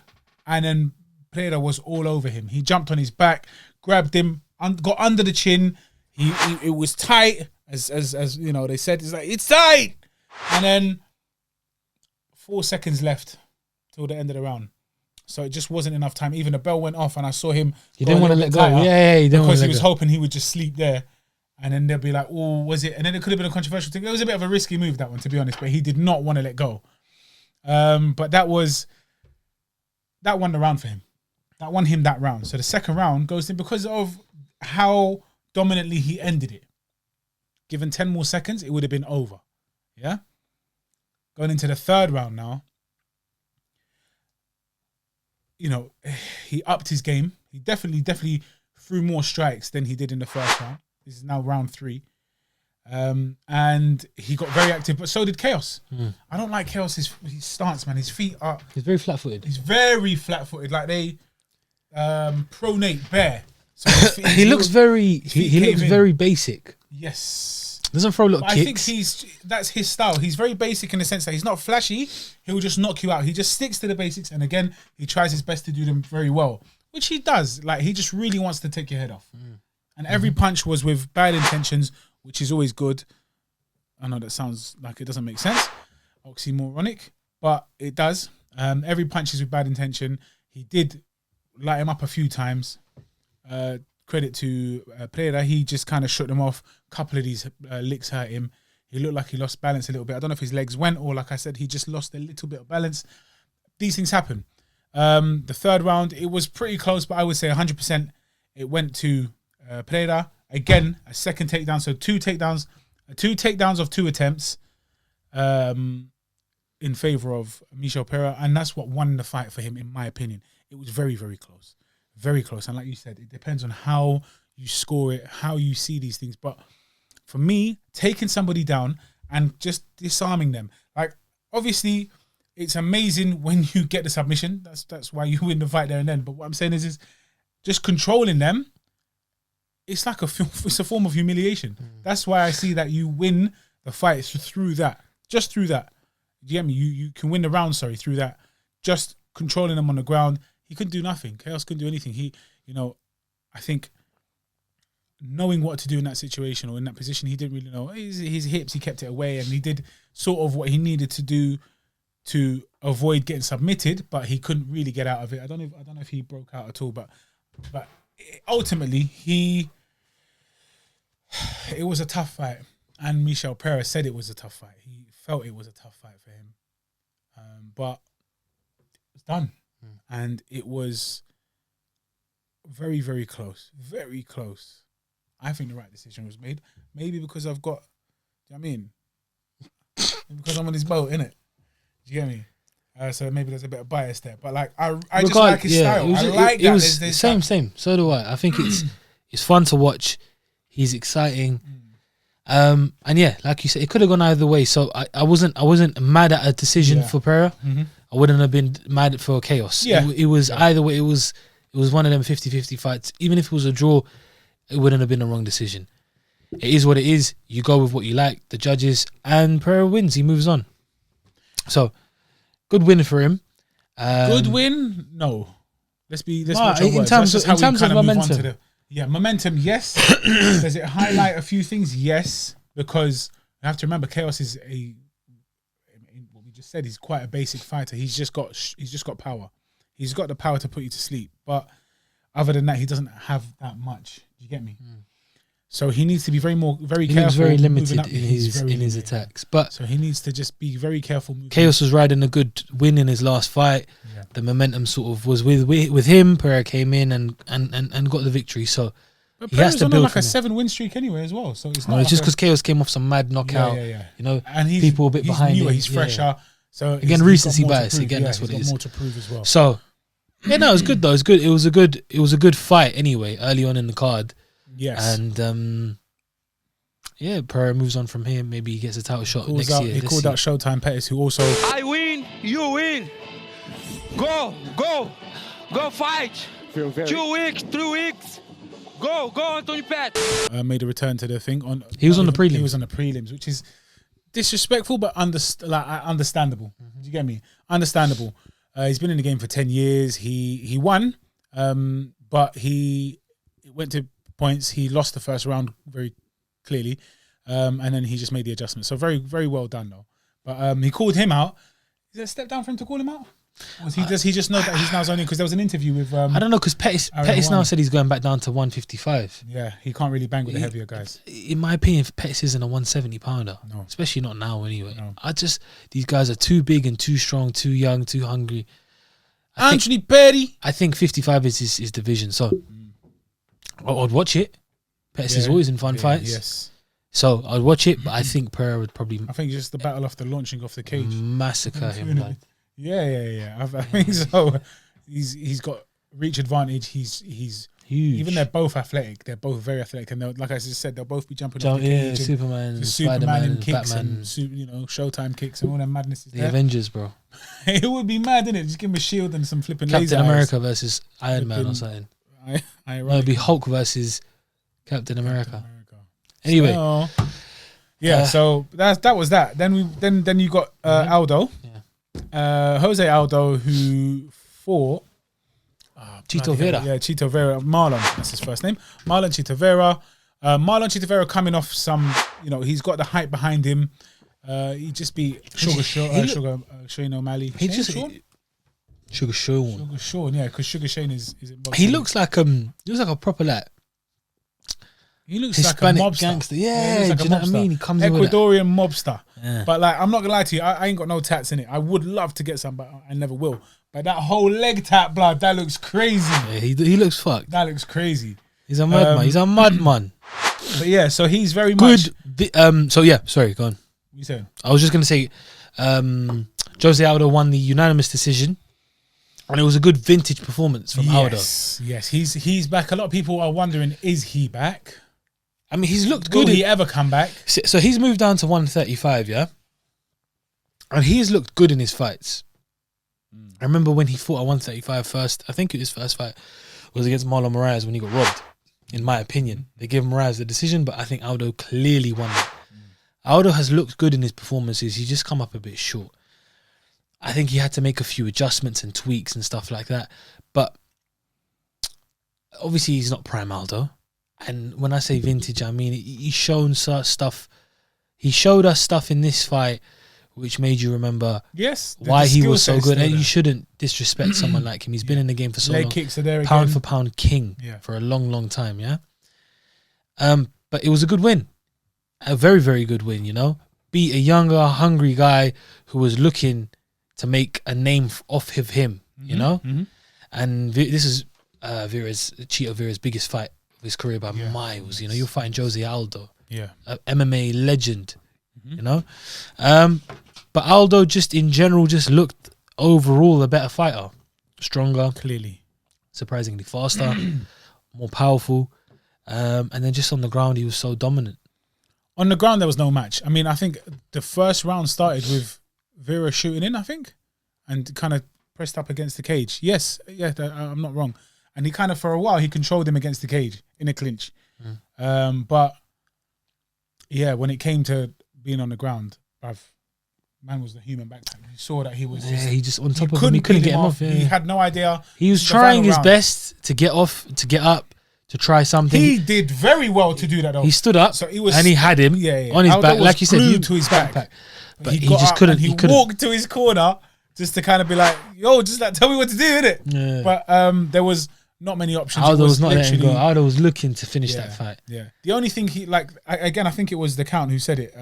and then Perreira was all over him. He jumped on his back, grabbed him, got under the chin. It was tight, as they said. It's tight. And then 4 seconds left till the end of the round. So it just wasn't enough time. Even the bell went off and I saw him. He didn't want to let go. Yeah, he didn't want to let go. Because he was hoping he would just sleep there. And then they'll be like, oh, was it? And then it could have been a controversial thing. It was a bit of a risky move, that one, to be honest. But he did not want to let go. But that won the round for him. That won him that round. So the second round goes in because of how dominantly he ended it. Given 10 more seconds, it would have been over. Yeah? Going into the third round now, he upped his game. He definitely threw more strikes than he did in the first round. This is now round 3. And he got very active, but so did Khaos. I don't like Khaos' his stance, man. His feet are... He's very flat-footed. He's very flat-footed. Like they pronate bare. So he looks very basic. Yes. Doesn't throw a lot of kicks. I think that's his style. He's very basic in the sense that he's not flashy. He'll just knock you out. He just sticks to the basics. And again, he tries his best to do them very well, which he does. Like he just really wants to take your head off. And every punch was with bad intentions, which is always good. I know that sounds like it doesn't make sense. Oxymoronic, but it does. Every punch is with bad intention. He did light him up a few times. Credit to Perreira. He just kind of shut him off. A couple of these licks hurt him. He looked like he lost balance a little bit. I don't know if his legs went or, like I said, he just lost a little bit of balance. These things happen. The third round, it was pretty close, but I would say 100% it went to Perreira. Again, a second takedown. So two takedowns of 2 attempts in favor of Michel Perreira. And that's what won the fight for him, in my opinion. It was very, very close. Very close. And like you said, it depends on how you score it, how you see these things. But for me, taking somebody down and just disarming them. Like, obviously, it's amazing when you get the submission. That's why you win the fight there and then. But what I'm saying is just controlling them, it's like it's a form of humiliation. That's why I see that you win the fight through that. Just through that. Do you get me? You can win the round, through that. Just controlling them on the ground. He couldn't do nothing. Khaos couldn't do anything. He, I think knowing what to do in that situation or in that position, he didn't really know. His hips, he kept it away, and he did sort of what he needed to do to avoid getting submitted, but he couldn't really get out of it. I don't know if he broke out at all, but ultimately it was a tough fight, and Michel Perreira said it was a tough fight. He felt it was a tough fight for him, but it's done, and it was very, very close, very close. I think the right decision was made. Maybe because I've got, do you know what I mean? Because I'm on this boat, innit? Do you get me? So maybe there's a bit of bias there, but like I just like his style. I like that. It was same. So do I. I think it's fun to watch. He's exciting, and yeah, like you said, it could have gone either way. So I wasn't mad at a decision for Pereira. I wouldn't have been mad for chaos. Yeah, it was either way. It was one of them 50-50 fights. Even if it was a draw, it wouldn't have been a wrong decision. It is what it is. You go with what you like. The judges, and Pereira wins. He moves on. So, good win for him. Good win? No. Let's watch in terms of momentum. Momentum. Yes. Does it highlight a few things? Yes, because you have to remember, Khaos is what we just said. He's quite a basic fighter. He's just got power. He's got the power to put you to sleep. But other than that, he doesn't have that much. Do you get me? So he needs to be very careful. He's very limited in his attacks, but so he needs to just be very careful. Khaos was riding a good win in his last fight. Yeah. The momentum sort of was with him. Pereira came in and got the victory. So but he has to build on like a 7-win streak anyway as well. So it's not it's just because Khaos came off some mad knockout. Yeah. You know, and people a bit behind him. He's fresher. So again, recency bias. Again, that's what it is. More to prove as well. So yeah, no, it was good though. It was a good fight anyway. Early on in the card. Yes. And Pereira moves on from here. Maybe he gets a title shot next year. He called out Showtime Pettis, who also... I win, you win. Go fight. 2 weeks, 3 weeks. Go, Anthony Pettis. Made a return to the thing. He was on the prelims. He was on the prelims, which is disrespectful, but understandable. Do you get me? Understandable. He's been in the game for 10 years. He won, but he went to points. He lost the first round very clearly, and then he just made the adjustment. So very, very well done though. But he called him out. Is it a step down for him to call him out? Or does he just know that he's now only because there was an interview with I don't know, because Pettis now said he's going back down to 155. Yeah, he can't really bang with the heavier guys. In my opinion, Pettis isn't a 170 pounder. No. Especially not now anyway. No. These guys are too big and too strong, too young, too hungry. Anthony Pettis. I think 55 is his division. So I'd watch it. Pettis is always in fun fights. Yes. So I'd watch it, but I think Pereira would probably... I think just the battle off the launching off the cage. Massacre him. Like. Yeah. I think so. He's got reach advantage. He's huge. Even they're both athletic. They're both very athletic. And like I just said, they'll both be jumping off the cage. Superman, Spider-Man and kicks Batman. and Showtime kicks and all that madness is the Avengers, bro. It would be mad, innit? Just give him a shield and some flipping laser Captain America versus Iron Man or something. No, it'd be Hulk versus Captain America. Anyway, so that was that. Then you got Aldo, Jose Aldo, who fought Chito Vera. Yeah, Chito Vera. Marlon, that's his first name. Marlon Chito Vera. Marlon Chito Vera coming off some, he's got the hype behind him. He just beat Shane O'Malley. Sugar Sean. Sugar Sean, yeah, because Sugar Shane is he looks like a proper like. He looks Hispanic like a mobster. Gangster. Yeah, do you know what I mean? He comes Ecuadorian mobster. Yeah. But like, I'm not gonna lie to you, I ain't got no tats in it. I would love to get some, but I never will. But that whole leg tap, blood, that looks crazy. Yeah, he looks fucked. That looks crazy. He's a madman. He's a madman. But yeah, so he's very good. Much. So yeah, sorry, go on. What you saying? I was just gonna say, Jose Aldo won the unanimous decision. And it was a good vintage performance from Aldo. Yes, he's back. A lot of people are wondering, is he back? I mean, he's looked good. Will he ever come back? So he's moved down to 135, yeah? And he's looked good in his fights. I remember when he fought at 135 first, I think his first fight was against Marlon Moraes when he got robbed, in my opinion. They gave Moraes the decision, but I think Aldo clearly won it. Aldo has looked good in his performances. He's just come up a bit short. I think he had to make a few adjustments and tweaks and stuff like that. But obviously he's not prime Aldo. And when I say vintage, I mean he's shown stuff. He showed us stuff in this fight which made you remember Yes, why he was so good. And there. you shouldn't disrespect someone like him. He's been in the game for so Leg long. kicks are there Pound again. for pound king Yeah. for a long, long time. Yeah. But it was a good win, a very, very good win. You know, beat a younger, hungry guy who was looking to make a name off of him. You know, and this is Chito Vera's biggest fight of his career by miles. You know, you're fighting Jose Aldo. Yeah. MMA legend, you know. But Aldo just in general just looked overall a better fighter. Stronger, Clearly. surprisingly faster, more powerful. And then just on the ground, he was so dominant. On the ground, there was no match. I mean, I think the first round started with Vera shooting in, I think, and kind of pressed up against the cage. Yes, yeah, I'm not wrong. And he kind of, for a while, he controlled him against the cage in a clinch. But yeah, when it came to being on the ground, man was the human backpack. You saw that he was just, He just on top of him, he couldn't get him off. He had no idea. He was The trying final his round. best to get off, to get up, to try something. He did very well to do that, though. He stood up, So he was- and he had him on his Aldo back, was like you said, glued to his back. But he got just up couldn't. and He couldn't. walked to his corner just to kind of be like, "Yo, just like tell me what to do, innit?" Yeah. But there was not many options. Aldo It was not letting go. literally- Aldo was looking to finish that fight. Yeah. The only thing he again, I think it was the Count who said it.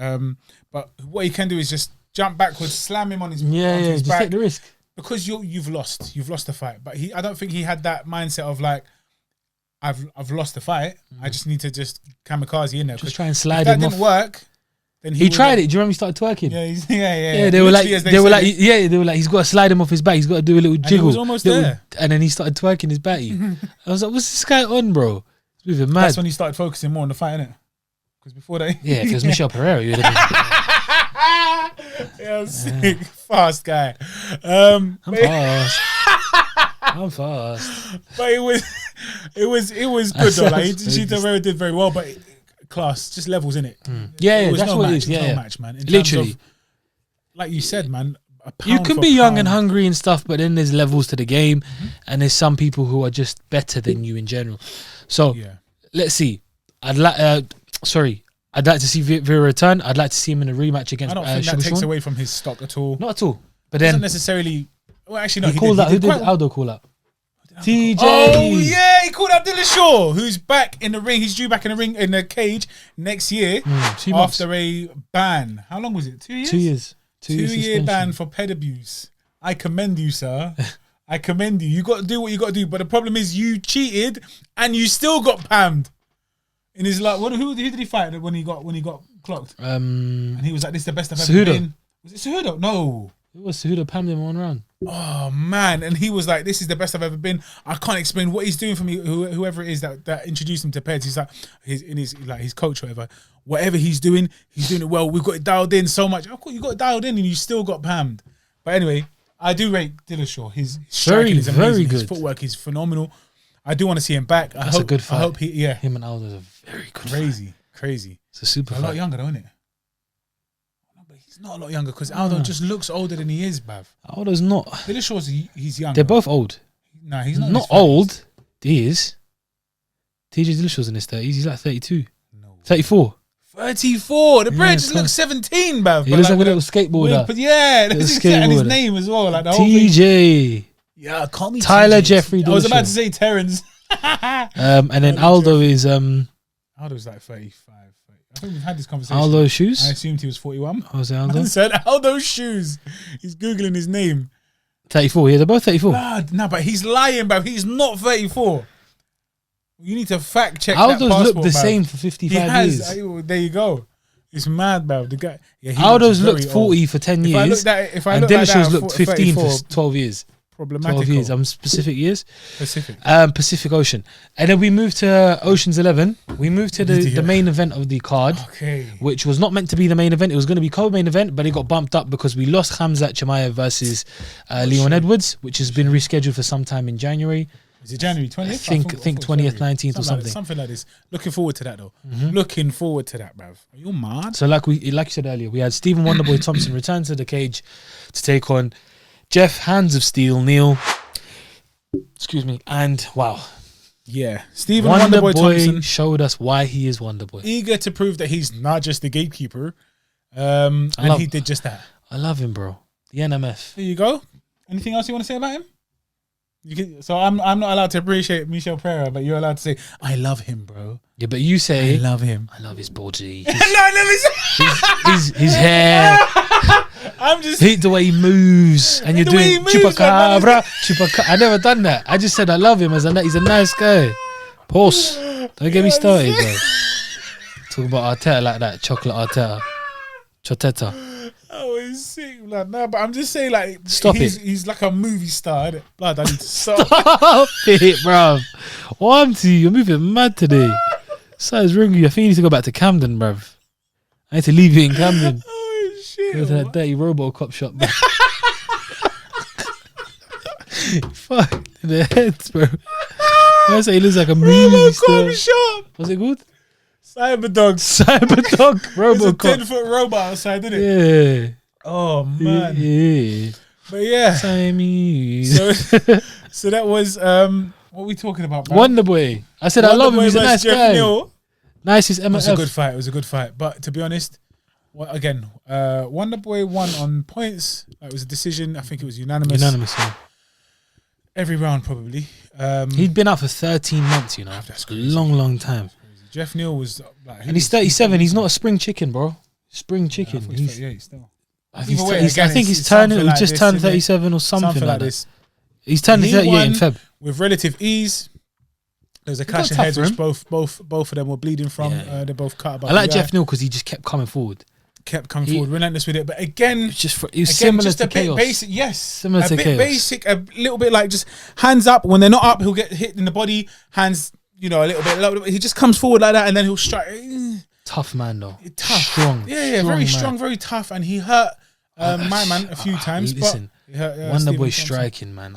But what he can do is just jump backwards, slam him on his onto his just back, take the risk. because you've lost the fight. But I don't think he had that mindset of like, I've lost the fight. I just need to just kamikaze in there. Just try and If slide that him didn't off. work, then He tried it. Do you remember he started twerking? Yeah, They were like, Literally, as they were like, he's got to slide him off his back. He's got to do a little he jiggle. was almost little- there. And then he started twerking his batty. I was like, what's this guy on, bro? It's moving mad. That's when he started focusing more on the fight, innit? Because before that, Yeah, if it was Michel Perreira, you would have been. yeah, sick, fast guy. I'm fast. I'm fast. But it was good though. Like Chito Vera did very well, but class, just levels in it. Yeah, It was that's no what match. it is. It was Yeah, no yeah. match, man. In terms Literally. of, like you said, man. You can be young and hungry and stuff, but then there's levels to the game, and there's some people who are just better than you in general. So Yeah. let's see. I'd like to see Vera return. I'd like to see him in a rematch against. I don't think that Sugar takes Sean. away from his stock at all. Not at all. But Doesn't then necessarily. Well, actually, no. he called out. Who did quite- Aldo call out? TJ. Oh yeah, he called out Dillashaw, who's back in the ring. He's due back in the ring in the cage next year 2 months. after a ban. How long was it? 2 years. 2 years. 2-year suspension. ban for ped abuse. I commend you, sir. I commend you. You got to do what you got to do. But the problem is, you cheated and you still got pammed. In his who did he fight when he got clocked? And he was like, "This is the best I've ever Cejudo. been." Was it Cejudo? No. It was Cejudo pammed him 1 round. Oh man! And he was like, "This is the best I've ever been." I can't explain what he's doing for me. Whoever it is that introduced him to Peds, he's like, his coach, or whatever he's doing it well. We've got it dialed in so much. Of course, you got it dialed in, and you still got pammed. But anyway, I do rate Dillashaw. His striking is amazing. very His good. footwork is phenomenal. I do want to see him back. That's a good fight. I hope Him and Aldo is a very good fight. crazy. It's a super A lot fight. younger, though, isn't it? No, but he's not a lot younger because Aldo just looks older than he is, bruv. Aldo's not. Dillashaw's he's young. They're both old. No, he's not. in Not his 30s. old. He is. TJ Dillashaw's in his 30s. He's like 32. No. 34. 34. The bro Yeah, just come- looks 17, bruv. He But looks like a with little skateboarder. But yeah, Little that's exactly, and his skateboarder. name as well. Like the whole thing. TJ. Yeah, call me Tyler TJ. Jeffrey I was about Dillashaw. to say Terrence. And then Aldo is Aldo's like 35. I think we've had this conversation. Aldo I shoes. assumed he was 41. I was I Aldo. said Aldo's shoes. He's Googling his name. 34. Yeah, they're both 34. No, but he's lying, bruv. He's not 34. You need to fact check that Aldo's passport, looked the bruv. same for He 55 has. years. There you go. It's mad, bruv. The guy. Yeah, he Aldo's looks looked very 40 old. for 10 If I years. looked at if I And looked like Dillashaw's that, looked 15 for 34, 12 years. problematic. 12 years. Specific years. Pacific. Pacific Ocean. And then we moved to Ocean's 11. We moved to the main event of the card, Okay. which was not meant to be the main event. It was going to be co-main event, but it got bumped up because we lost Khamzat Chimaev versus Leon Edwards, which has been rescheduled for some time in January. Is it January 20th? I think 20th, 19th or something. Something like this. Looking forward to that though. Looking forward to that, bruv. Are you mad? So like you said earlier, we had Stephen Wonderboy Thompson return to the cage to take on Geoff Hands of Steel Neal. Excuse me. And wow, Yeah. Stephen Wonderboy Thompson, showed us why he is Wonderboy. eager to prove that he's not just the gatekeeper. And he did just that. I love him, bro. The NMF. There you go. Anything else you want to say about him? So I'm not allowed to appreciate Michel Perreira, but you're allowed to say I love him, bro. Yeah, but you say I love him. I love his body. His hair. I'm just hate the way he moves, and you're doing chupacabra. I never done that. I just said I love him he's a nice guy. Pause. Don't get me started, bro. Talk about Arteta like that, chocolate Arteta, Choteta. Oh, it's sick, blood. No, but I'm just saying, like, Stop he's like a movie star, innit? Blood, I need to stop. Stop it, bruv. What happened to you? You're moving mad today. Something's wrong with you. I think you need to go back to Camden, bruv. I need to leave you in Camden. Oh, shit. Go to that dirty RoboCop shop, bro. Fuck in the heads, bro. I say he looks like a movie star. RoboCop shop. Was it good? Cyberdog. There's a RoboCop. 10-foot robot outside, isn't it? Yeah. Oh, man. Yeah. But yeah. Siamese. So that was, what are we talking about, man? Wonderboy. I said I love him. He's a nice guy. Neal. Nicest MF. It was a good fight. But to be honest, Wonderboy won on points. It was a decision. I think it was unanimous. Yeah. Every round, probably. He'd been out for 13 months, you know. That's a crazy. long time. Geoff Neal was like, And he's 37. He's not a spring chicken, bro. Spring chicken. Yeah, he's 38 still. I think he's turning. He just turned 37 or something like this. He's turning 38 in Feb with relative ease. There's a clash of heads which both of them were bleeding from. Yeah. They both cut about. I like Geoff Neal because he just kept coming forward. Forward, relentless with it. But again, it was similar to Chaos. Basic, yes, similar to bit Chaos. Basic, a little bit like just hands up. When they're not up, he'll get hit in the body. Hands, a little bit. He just comes forward like that, and then he'll strike. Tough man though. Tough, strong. Yeah, very strong, very tough, and he hurt my man a few times. Listen, Wonderboy striking, man.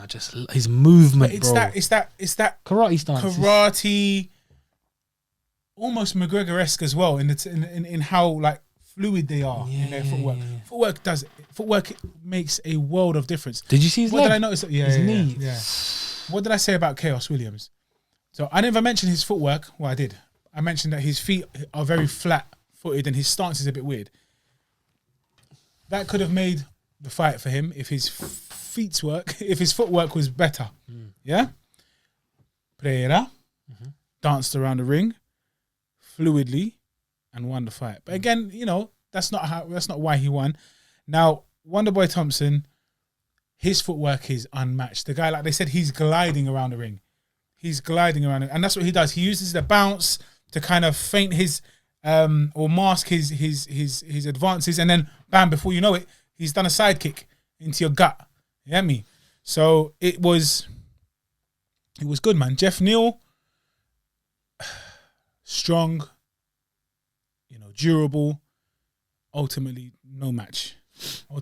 His movement, it's bro. It's that karate stance. Karate, almost McGregor-esque as well in how like fluid they are in their footwork. Yeah. Footwork makes a world of difference. Did you see his leg? What did I notice? His knee. Yeah. What did I say about Khaos Williams? So I never mentioned his footwork. Well, I did. I mentioned that his feet are very flat-footed and his stance is a bit weird. That could have made the fight for him if his footwork was better. Yeah? Perreira danced around the ring fluidly and won the fight. But again, that's not why he won. Now, Wonderboy Thompson, his footwork is unmatched. The guy, like they said, he's gliding around the ring. He's gliding around it. And that's what he does. He uses the bounce to kind of feint his or mask his advances, and then bam, before you know it, he's done a side kick into your gut. You get me? So it was good, man. Geoff Neal, strong, durable, ultimately no match at all.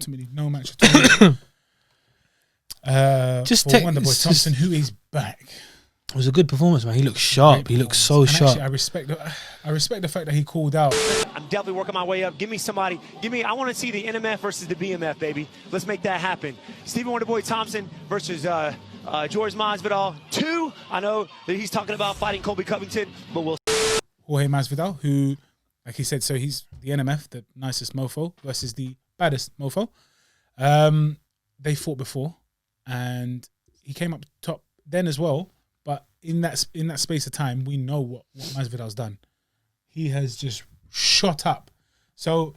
Just for Wonderboy Thompson, who is back. It was a good performance, man. He looked sharp. He looked so sharp. Actually, I respect the fact that he called out. I'm definitely working my way up. Give me somebody. I want to see the NMF versus the BMF, baby. Let's make that happen. Stephen Wonderboy Thompson versus George Masvidal 2. I know that he's talking about fighting Colby Covington, but we'll. Jorge Masvidal, who, like he said, so he's the NMF, the nicest mofo, versus the baddest mofo. They fought before, and he came up top then as well. But in that space of time, we know what Masvidal's done. He has just shot up. So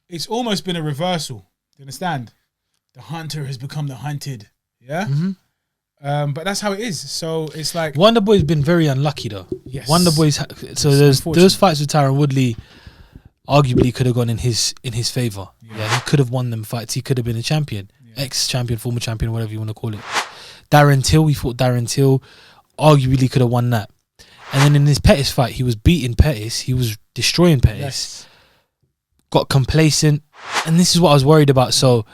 it's almost been a reversal. Do you understand? The hunter has become the hunted. Yeah? Mm-hmm. But that's how it is. So it's like... Wonderboy's been very unlucky, though. Yes. Wonderboy's... So those fights with Tyron Woodley arguably could have gone in his favour. Yeah, he could have won them fights. He could have been a champion. Yeah. Ex-champion, former champion, whatever you want to call it. Darren Till, we fought Darren Till. Arguably could have won that. And then in his Pettis fight, he was beating Pettis. He was destroying Pettis. Yes. Got complacent. And this is what I was worried about. So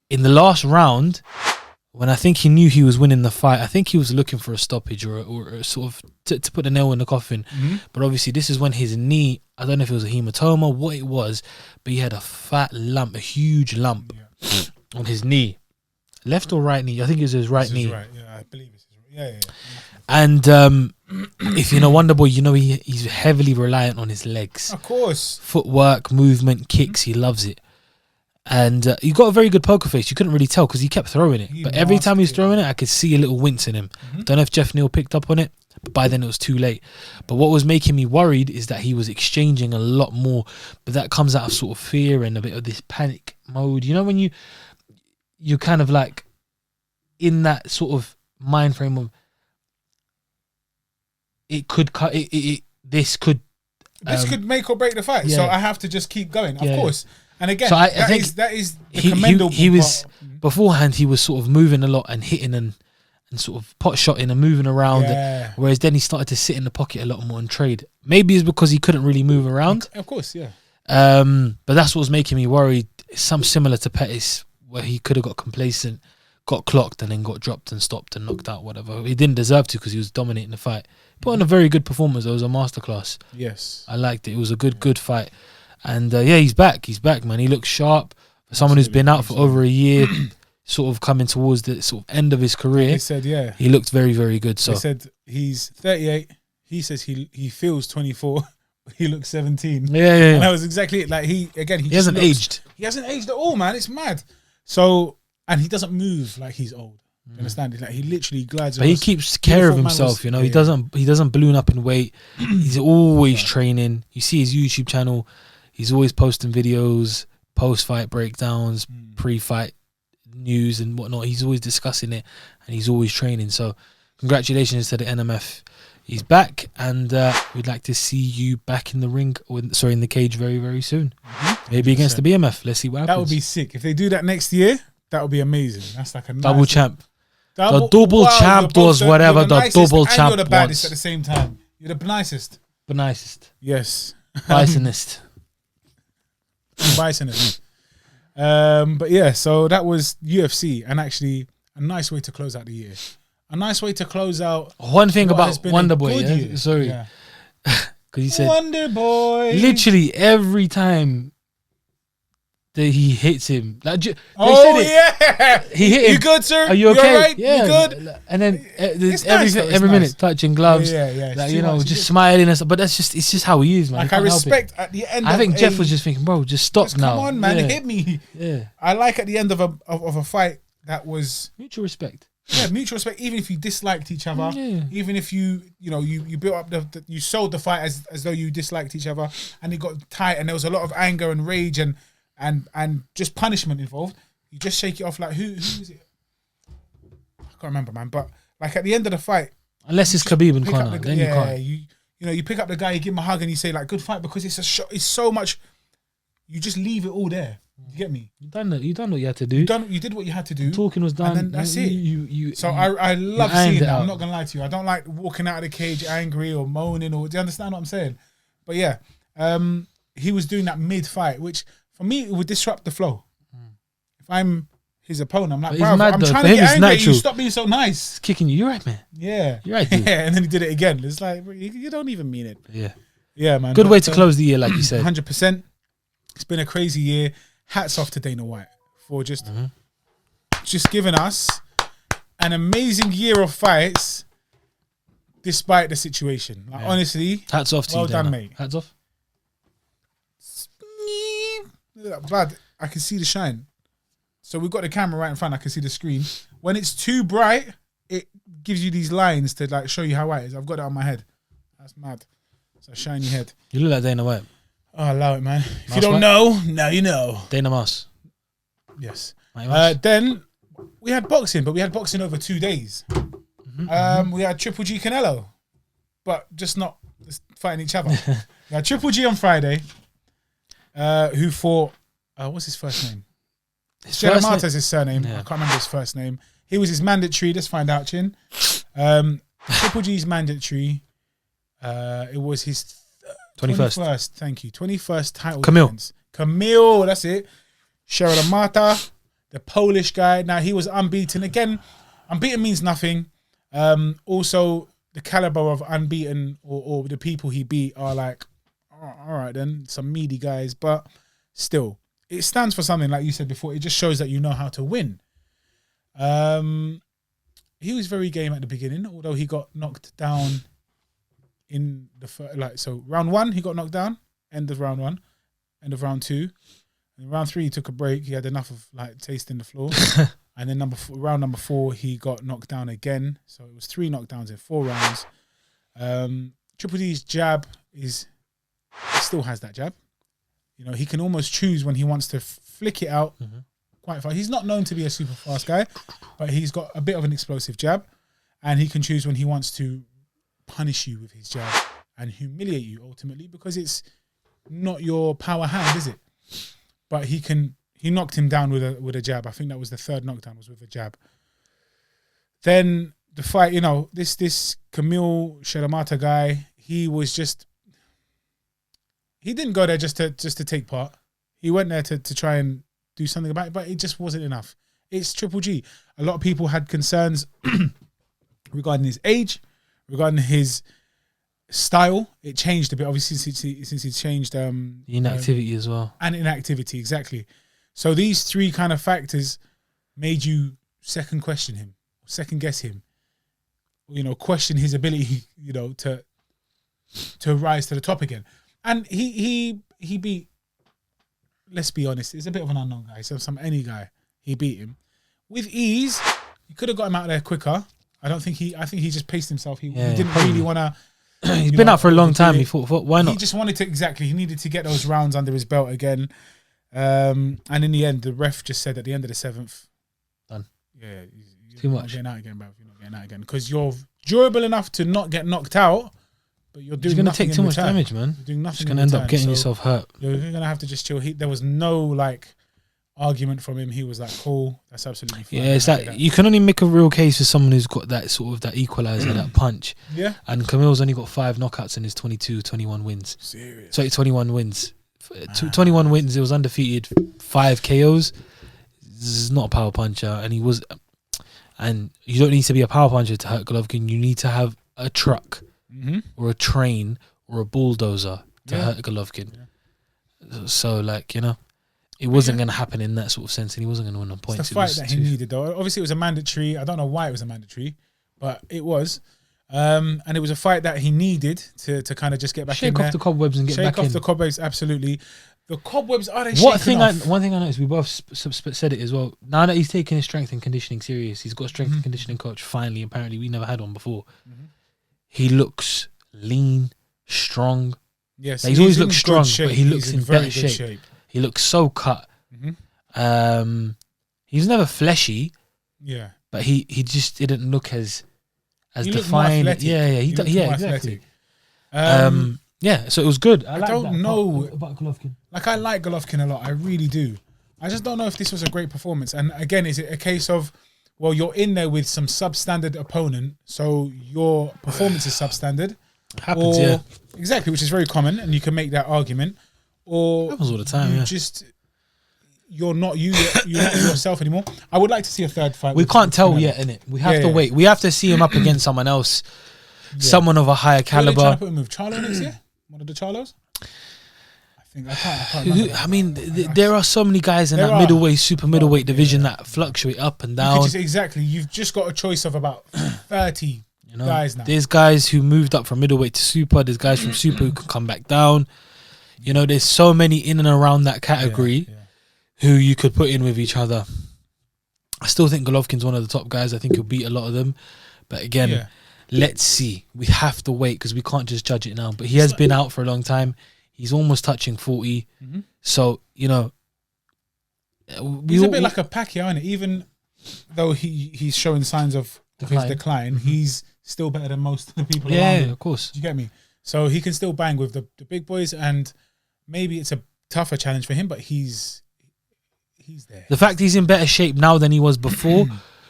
in the last round, when I think he knew he was winning the fight, I think he was looking for a stoppage or a sort of to put the nail in the coffin. Mm-hmm. But obviously this is when his knee, I don't know if it was a hematoma, what it was, but he had a fat lump, a huge lump on his knee. Left or right knee? I think it was his right knee. Right, yeah, I believe it's his right. Yeah. And if you know Wonderboy, he's heavily reliant on his legs. Of course. Footwork, movement, kicks, he loves it. And he got a very good poker face. You couldn't really tell because he kept throwing it. He But every time he was masked it. throwing it, I could see a little wince in him. Don't know if Geoff Neal picked up on it, but by then it was too late. But what was making me worried is that he was exchanging a lot more. But that comes out of sort of fear and a bit of this panic mode. You know, when you kind of like in that sort of mind frame of it could cut this could make or break the fight. So Yeah. I have to just keep going, of Yeah. course. And again, So I that think is the commendable he was part. beforehand. He was sort of moving a lot and hitting and sort of pot shotting and moving around. Yeah. Whereas then he started to sit in the pocket a lot more and trade. Maybe it's because he couldn't really move around. Of course, yeah. But that's what was making me worried. Some similar to Pettis, where he could have got complacent, got clocked, and then got dropped and stopped and knocked out. Whatever. He didn't deserve to because he was dominating the fight. Put on a very good performance. It was a masterclass. Yes. I liked it. It was a good fight. And yeah, he's back. He's back, man. He looks sharp. For someone who's been out for over a year, sort of coming towards the sort of end of his career, They said, yeah. he looked very, very good. So They said he's 38. He says he feels 24. He looks 17. yeah. And that was exactly it. Like he just hasn't looks- aged. He hasn't aged at all, man. It's mad. So, and he doesn't move like he's old. You understand? Like he literally glides. But he across. keeps care of Beautiful man himself, was- you know. yeah, He doesn't balloon up in weight. He's always training. You see his YouTube channel. He's always posting videos, post-fight breakdowns, pre-fight news and whatnot. He's always discussing it, and he's always training. So, congratulations to the NMF. He's back, and we'd like to see you back in the ring, in the cage very, very soon. Maybe against the BMF. Let's see what happens. That would be sick. If they do that next year, that would be amazing. That's like a double nice champ. Double, The double champ you're both does whatever you're the nicest double and champ you're the baddest wants. at the same time. You're the nicest. The nicest. Yes. Bisonist. Bisonist. But yeah, so that was UFC, and actually a nice way to close out the year. A nice way to close out. One thing what about has been a Wonderboy, good yeah? year. Sorry. Yeah. Because he said Wonderboy. literally every time that he hits him, like they Oh said it, yeah. he hit him. You good, sir? Are you okay? alright? Yeah. You good? And then It's every nice though, it's every nice. minute touching gloves, Yeah. It's like too you know, much. just smiling and stuff. But it's just how he is, man. Like You I can't help it. respect at the end. I of think Geoff a- was just thinking, bro, just stop just now. Come on, man, Yeah. hit me. Yeah, I like at the end of a fight that was mutual respect. mutual respect. Even if you disliked each other, Yeah. even if you built up you sold the fight as though you disliked each other, and it got tight, and there was a lot of anger and rage and just punishment involved. You just shake it off. Like who is it? I can't remember, man. But like at the end of the fight, Unless it's Khabib and pick up Conor, the, then you can't. you pick up the guy, you give him a hug, and you say like good fight, because it's it's so much. You just leave it all there. You get me? You done what you had to do. You did what you had to do. Talking was done. And then that's it. You I love ironed seeing it that. out. I'm not gonna lie to you. I don't like walking out of the cage angry or moaning. Or do you understand what I'm saying? But yeah, he was doing that mid fight, which for me it would disrupt the flow. If I'm his opponent, I'm like, But bro, he's mad I'm though. trying For to him, get it's angry. You natural. stop being so nice. kicking you. You're right, man. Yeah, You're right, dude. yeah. And then he did it again. It's like, bro, you don't even mean it. Yeah. Yeah, man. Good way to close the year, like you said. 100%. It's been a crazy year. Hats off to Dana White for just giving us an amazing year of fights despite the situation. Like, honestly, Hats off to well you, done, Dana. mate. Hats off. Blood, I can see the shine. So we've got the camera right in front. I can see the screen. When it's too bright, it gives you these lines to like show you how white it is. I've got it on my head. That's mad. It's a shiny head. You look like Dana White. Oh, allow it, man. If you Mouse don't White? know, now you know. Dana Mouse. Yes. Mighty Mouse. Then we had boxing, but we had boxing over 2 days. We had Triple G Canelo, but just not fighting each other. We had Triple G on Friday, who fought, what's his first name? His first Szeremata name- is his surname. Yeah. I can't remember his first name. He was his mandatory. Let's find out, Chin. Triple G's mandatory. It was his 21st. Thank you. 21st title Kamil. defense. Kamil, that's it. Szeremata, the Polish guy. Now he was unbeaten. Again, unbeaten means nothing. Also, the caliber of unbeaten or the people he beat are like, oh, all right then, some meaty guys, but still, it stands for something. Like you said before, it just shows that you know how to win. He was very game at the beginning, although he got knocked down in the so round one he got knocked down. End of round one, end of round two. In round 3, he took a break. He had enough of like tasting the floor. And then round number 4, he got knocked down again. So it was 3 knockdowns in 4 rounds. Triple G's jab he still has that jab. You know, he can almost choose when he wants to flick it out quite fast. He's not known to be a super fast guy, but he's got a bit of an explosive jab, and he can choose when he wants to punish you with his jab and humiliate you ultimately, because it's not your power hand, is it? But he knocked him down with a jab. I think that was the 3rd knockdown, was with a jab. Then the fight, you know, this Kamil Szeremata guy, he didn't go there just to take part. He went there to try and do something about it, but it just wasn't enough. It's Triple G. A lot of people had concerns regarding his age, regarding his style. It changed a bit, obviously, since he changed inactivity as well. And inactivity, exactly. So these 3 kind of factors made you second guess him, you know, question his ability, you know, to rise to the top again. And he beat, let's be honest, he's a bit of an unknown guy. So any guy, he beat him with ease. He could have got him out of there quicker. I think he just paced himself. He didn't really want to. He's been out for a long time. He thought, why not? He just wanted to, exactly. He needed to get those rounds under his belt again. And in the end, the ref just said at the end of the 7th, done. Yeah, too much. You're not getting out again, bro. You're not getting out again because you're durable enough to not get knocked out, but you're doing. You're nothing. You're going to take too much return. damage, man. You're doing nothing. You're going to end up getting yourself hurt. You're going to have to just chill. There was no like argument from him. He was like, "Cool, that's absolutely fine." Yeah, it's that you can only make a real case for someone who's got that sort of that equalizer, that punch. Yeah. And Kamil's only got 5 knockouts in his 21 wins. Serious. Sorry, 21 wins. 21 wins. It was undefeated. 5 KOs. This is not a power puncher, and and you don't need to be a power puncher to hurt Golovkin. You need to have a truck or a train or a bulldozer to hurt Golovkin. Yeah. So, like, you know, it wasn't going to happen in that sort of sense, and he wasn't going to win on points. It's the fight that he needed, though. Obviously, it was a mandatory. I don't know why it was a mandatory, but it was. And it was a fight that he needed to kind of just get back in there. Shake off the cobwebs and get back in. Shake off the cobwebs, absolutely. The cobwebs, are they one shaking off? One thing I noticed, we both said it as well. Now that he's taking his strength and conditioning serious, he's got a strength and conditioning coach, finally. Apparently, we never had one before. He looks lean, strong. Yes, like, he's always looked strong, but he looks in better shape. He looks so cut. He's never fleshy. Yeah. But he just didn't look as he defined. Exactly. Yeah, so it was good. I don't know about Golovkin. Like, I like Golovkin a lot. I really do. I just don't know if this was a great performance. And again, is it a case of, well, you're in there with some substandard opponent, so your performance is substandard. Happens, yeah. Exactly, which is very common, and you can make that argument. Or happens all the time, yeah. You're not yourself anymore. I would like to see a third fight. We can't tell yet, innit? We have to wait. We have to see him up against someone else, someone of a higher caliber. Are they trying to put him with Charlo next year? One of the Charlos? I can't remember. I mean, there are so many guys in that middleweight, super middleweight division that fluctuate up and down. Exactly. You've just got a choice of about 30 guys now. There's guys who moved up from middleweight to super. There's guys from super who can come back down. You know, there's so many in and around that category who you could put in with each other. I still think Golovkin's one of the top guys. I think he'll beat a lot of them. But again, let's see. We have to wait because we can't just judge it now. But he has been out for a long time. He's almost touching 40. So, you know. He's a bit like a Pacquiao, isn't it? Even though he's showing signs of his decline, he's still better than most of the people around him. Yeah, of course. Do you get me? So he can still bang with the big boys, and maybe it's a tougher challenge for him, but he's there. The fact he's in better shape now than he was before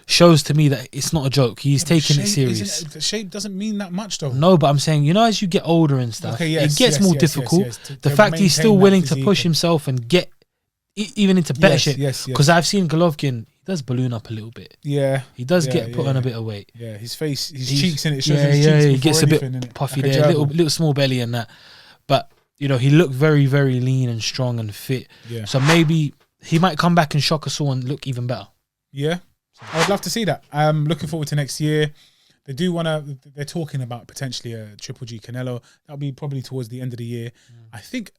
shows to me that it's not a joke. He's taking it serious. The shape doesn't mean that much, though. No, but I'm saying, you know, as you get older and stuff, it gets more difficult. The fact he's still willing to push himself and get even into better shape. Because I've seen Golovkin, he does balloon up a little bit. Yeah. He does get put on a bit of weight. Yeah, his face, his cheeks, and it shows his cheeks. He gets a bit puffy like there, little small belly and that. But, you know, he looked very, very lean and strong and fit. Yeah. So maybe he might come back and shock us all and look even better. Yeah. I would love to see that. I'm looking forward to next year. They're talking about potentially a Triple G Canelo. That'll be probably towards the end of the year. I think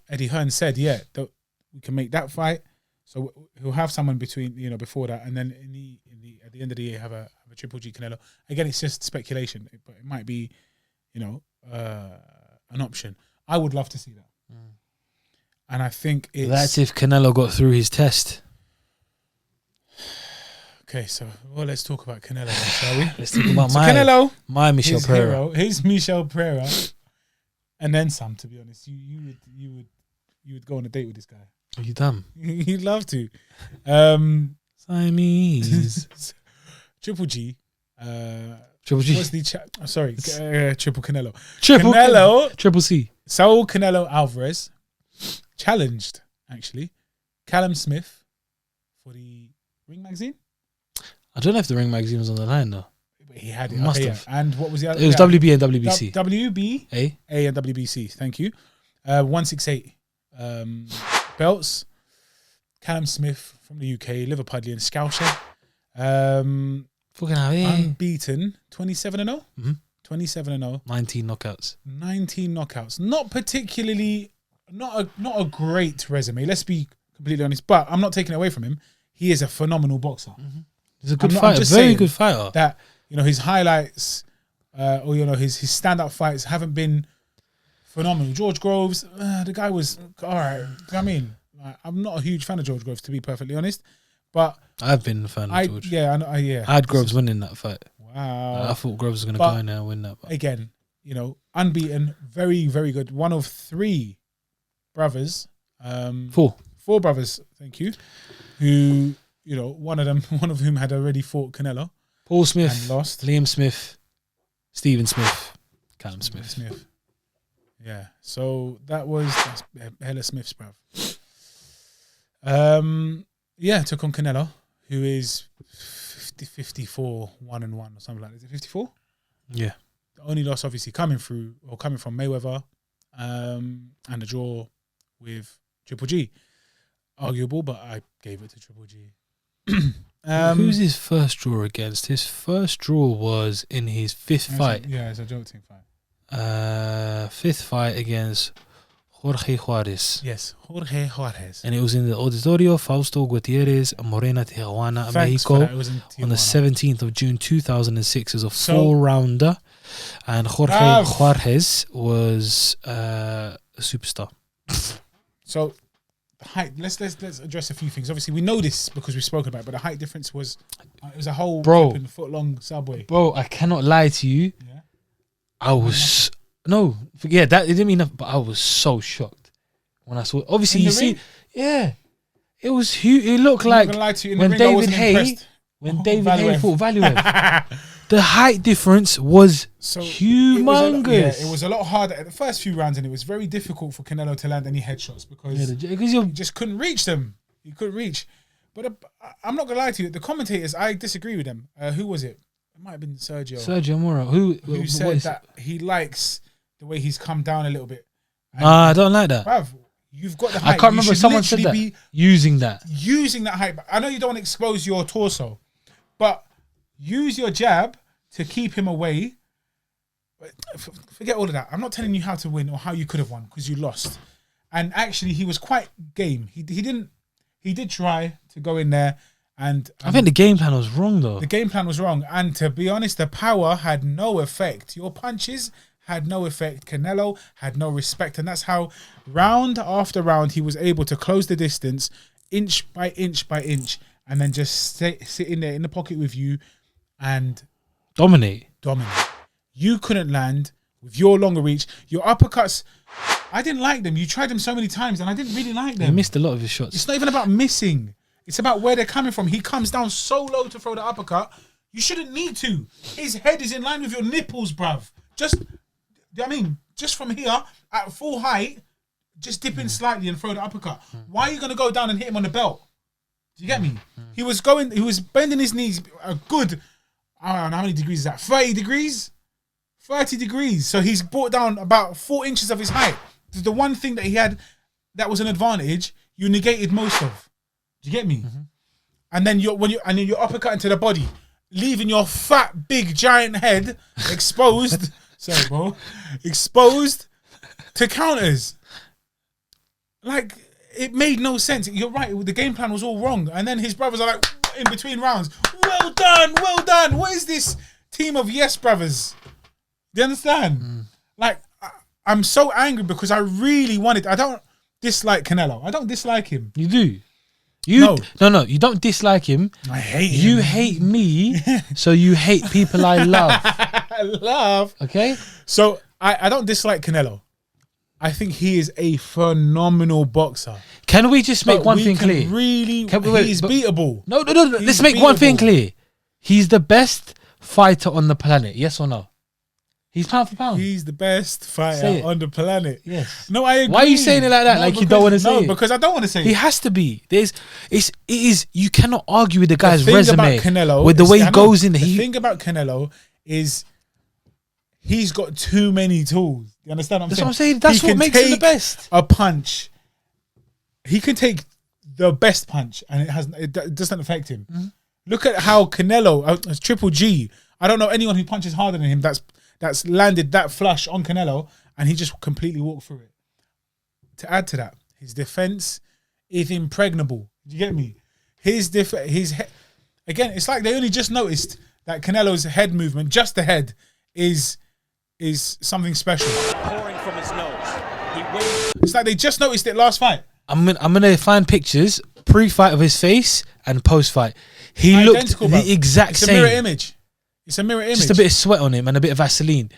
Eddie Hearn said, we can make that fight. So he'll have someone between, before that, and then at the end of the year have a Triple G Canelo. Again, it's just speculation, but it might be, an option. I would love to see that, and I think that's if Canelo got through his test. Okay, so let's talk about Canelo, shall we? Let's talk about Canelo, my Michel Perreira. His Michel Perreira, and then some. To be honest, you would go on a date with this guy. Are you dumb? You'd love to. Siamese. Triple G. Triple G. What's the Triple Canelo. Triple C. Saul Canelo Alvarez challenged, actually, Callum Smith for the Ring magazine. I don't know if the Ring magazine was on the line, though. He had it. Must have. And what was the other? It was WBA and WBC. WBA and WBC. Thank you. 168 belts. Callum Smith from the UK, Liverpudlian Scouser. Unbeaten, 27-0. 27-0. 19 knockouts. 19 knockouts. Not particularly, not a great resume. Let's be completely honest. But I'm not taking it away from him. He is a phenomenal boxer. He's a good fighter. Very good fighter. That his highlights, or his standout fights haven't been phenomenal. George Groves, the guy was all right. I mean, I'm not a huge fan of George Groves, to be perfectly honest. But I've been a fan of George. I had Groves winning that fight. Wow. I thought Groves was going to go in there and win that. But again, unbeaten, very, very good. One of three brothers. Four brothers, thank you. Who, one of whom had already fought Canelo. Paul Smith, and lost. Liam Smith, Stephen Smith, Callum Smith. Yeah. So that's hella Smiths, bruv. Took on Canelo, who is 54, 1-1 or something like that. Is it 54? Yeah. The only loss, obviously, coming from Mayweather, and a draw with Triple G. Arguable, but I gave it to Triple G. Who's his first draw against? His first draw was in his fifth fight. It's a joke team fight. Fifth fight against Jorge Juarez. Yes, Jorge Juarez. And it was in the Auditorio Fausto Gutierrez, Morena, Tijuana, Mexico, on the 17th of June 2006 as a 4-rounder. And Jorge Juarez was a superstar. So, the height. Let's address a few things. Obviously, we know this because we've spoken about it, but the height difference was it was a whole foot-long subway. Bro, I cannot lie to you. Yeah. I was that it didn't mean nothing, but I was so shocked when I saw it. Obviously, you see, it was huge. It looked like when David Haye fought Valuev. The height difference was humongous. It was a lot harder at the first few rounds, and it was very difficult for Canelo to land any headshots because you just couldn't reach them. You couldn't reach. But I'm not gonna lie to you. The commentators, I disagree with them. Who was it? It might have been Sergio Mora, who said that he likes the way he's come down a little bit. I don't like that. Bruv, you've got the height. I can't remember someone said that. Using that height. I know you don't want to expose your torso, but use your jab to keep him away. But forget all of that. I'm not telling you how to win or how you could have won because you lost. And actually, he was quite game. He did try to go in there. And I think the game plan was wrong, though. The game plan was wrong. And to be honest, the power had no effect. Your punches had no effect. Canelo had no respect. And that's how round after round he was able to close the distance inch by inch by inch and then just sit in there in the pocket with you and dominate. You couldn't land with your longer reach. Your uppercuts, I didn't like them. You tried them so many times and I didn't really like them. He missed a lot of his shots. It's not even about missing. It's about where they're coming from. He comes down so low to throw the uppercut. You shouldn't need to. His head is in line with your nipples, bruv. Just from here, at full height, just dip in slightly and throw the uppercut. Why are you going to go down and hit him on the belt? Do you get me? He was bending his knees a good, I don't know how many degrees is that? 30 degrees? 30 degrees. So he's brought down about 4 inches of his height. The one thing that he had that was an advantage, you negated most of. Do you get me? And then you're uppercut into the body, leaving your fat, big, giant head exposed. Sorry, bro. Exposed to counters. Like, it made no sense. You're right. The game plan was all wrong. And then his brothers are like, in between rounds, well done, well done. What is this team of yes brothers? Do you understand? Like, I'm so angry because I really wanted. I don't dislike Canelo. I don't dislike him. You do. No, you don't dislike him. I hate him. You hate me, so you hate people I love. I love. Okay? So I don't dislike Canelo. I think he is a phenomenal boxer. Can we just make one thing clear? He's beatable. No. Let's make one thing clear. He's the best fighter on the planet. Yes or no? He's pound for pound. He's the best fighter on the planet. Yes. No, I agree. Why are you saying it like that? Like you don't want to say it? No, because I don't want to say it. He has to be. It is. You cannot argue with the guy's resume. Canelo, with the way he goes in. The thing about Canelo is he's got too many tools. You understand what I'm saying? That's what I'm saying. That's what makes him the best. A punch. He can take the best punch and it doesn't affect him. Mm-hmm. Look at how Canelo, Triple G. I don't know anyone who punches harder than him that's landed that flush on Canelo, and he just completely walked through it. To add to that, his defense is impregnable. Do you get me? Again, it's like they only just noticed that Canelo's head movement, just the head, is something special. Pouring from his nose. It's like they just noticed it last fight. I'm gonna find pictures pre-fight of his face and post-fight. He looked the exact same. It's a mirror image. It's a mirror image. Just a bit of sweat on him and a bit of Vaseline.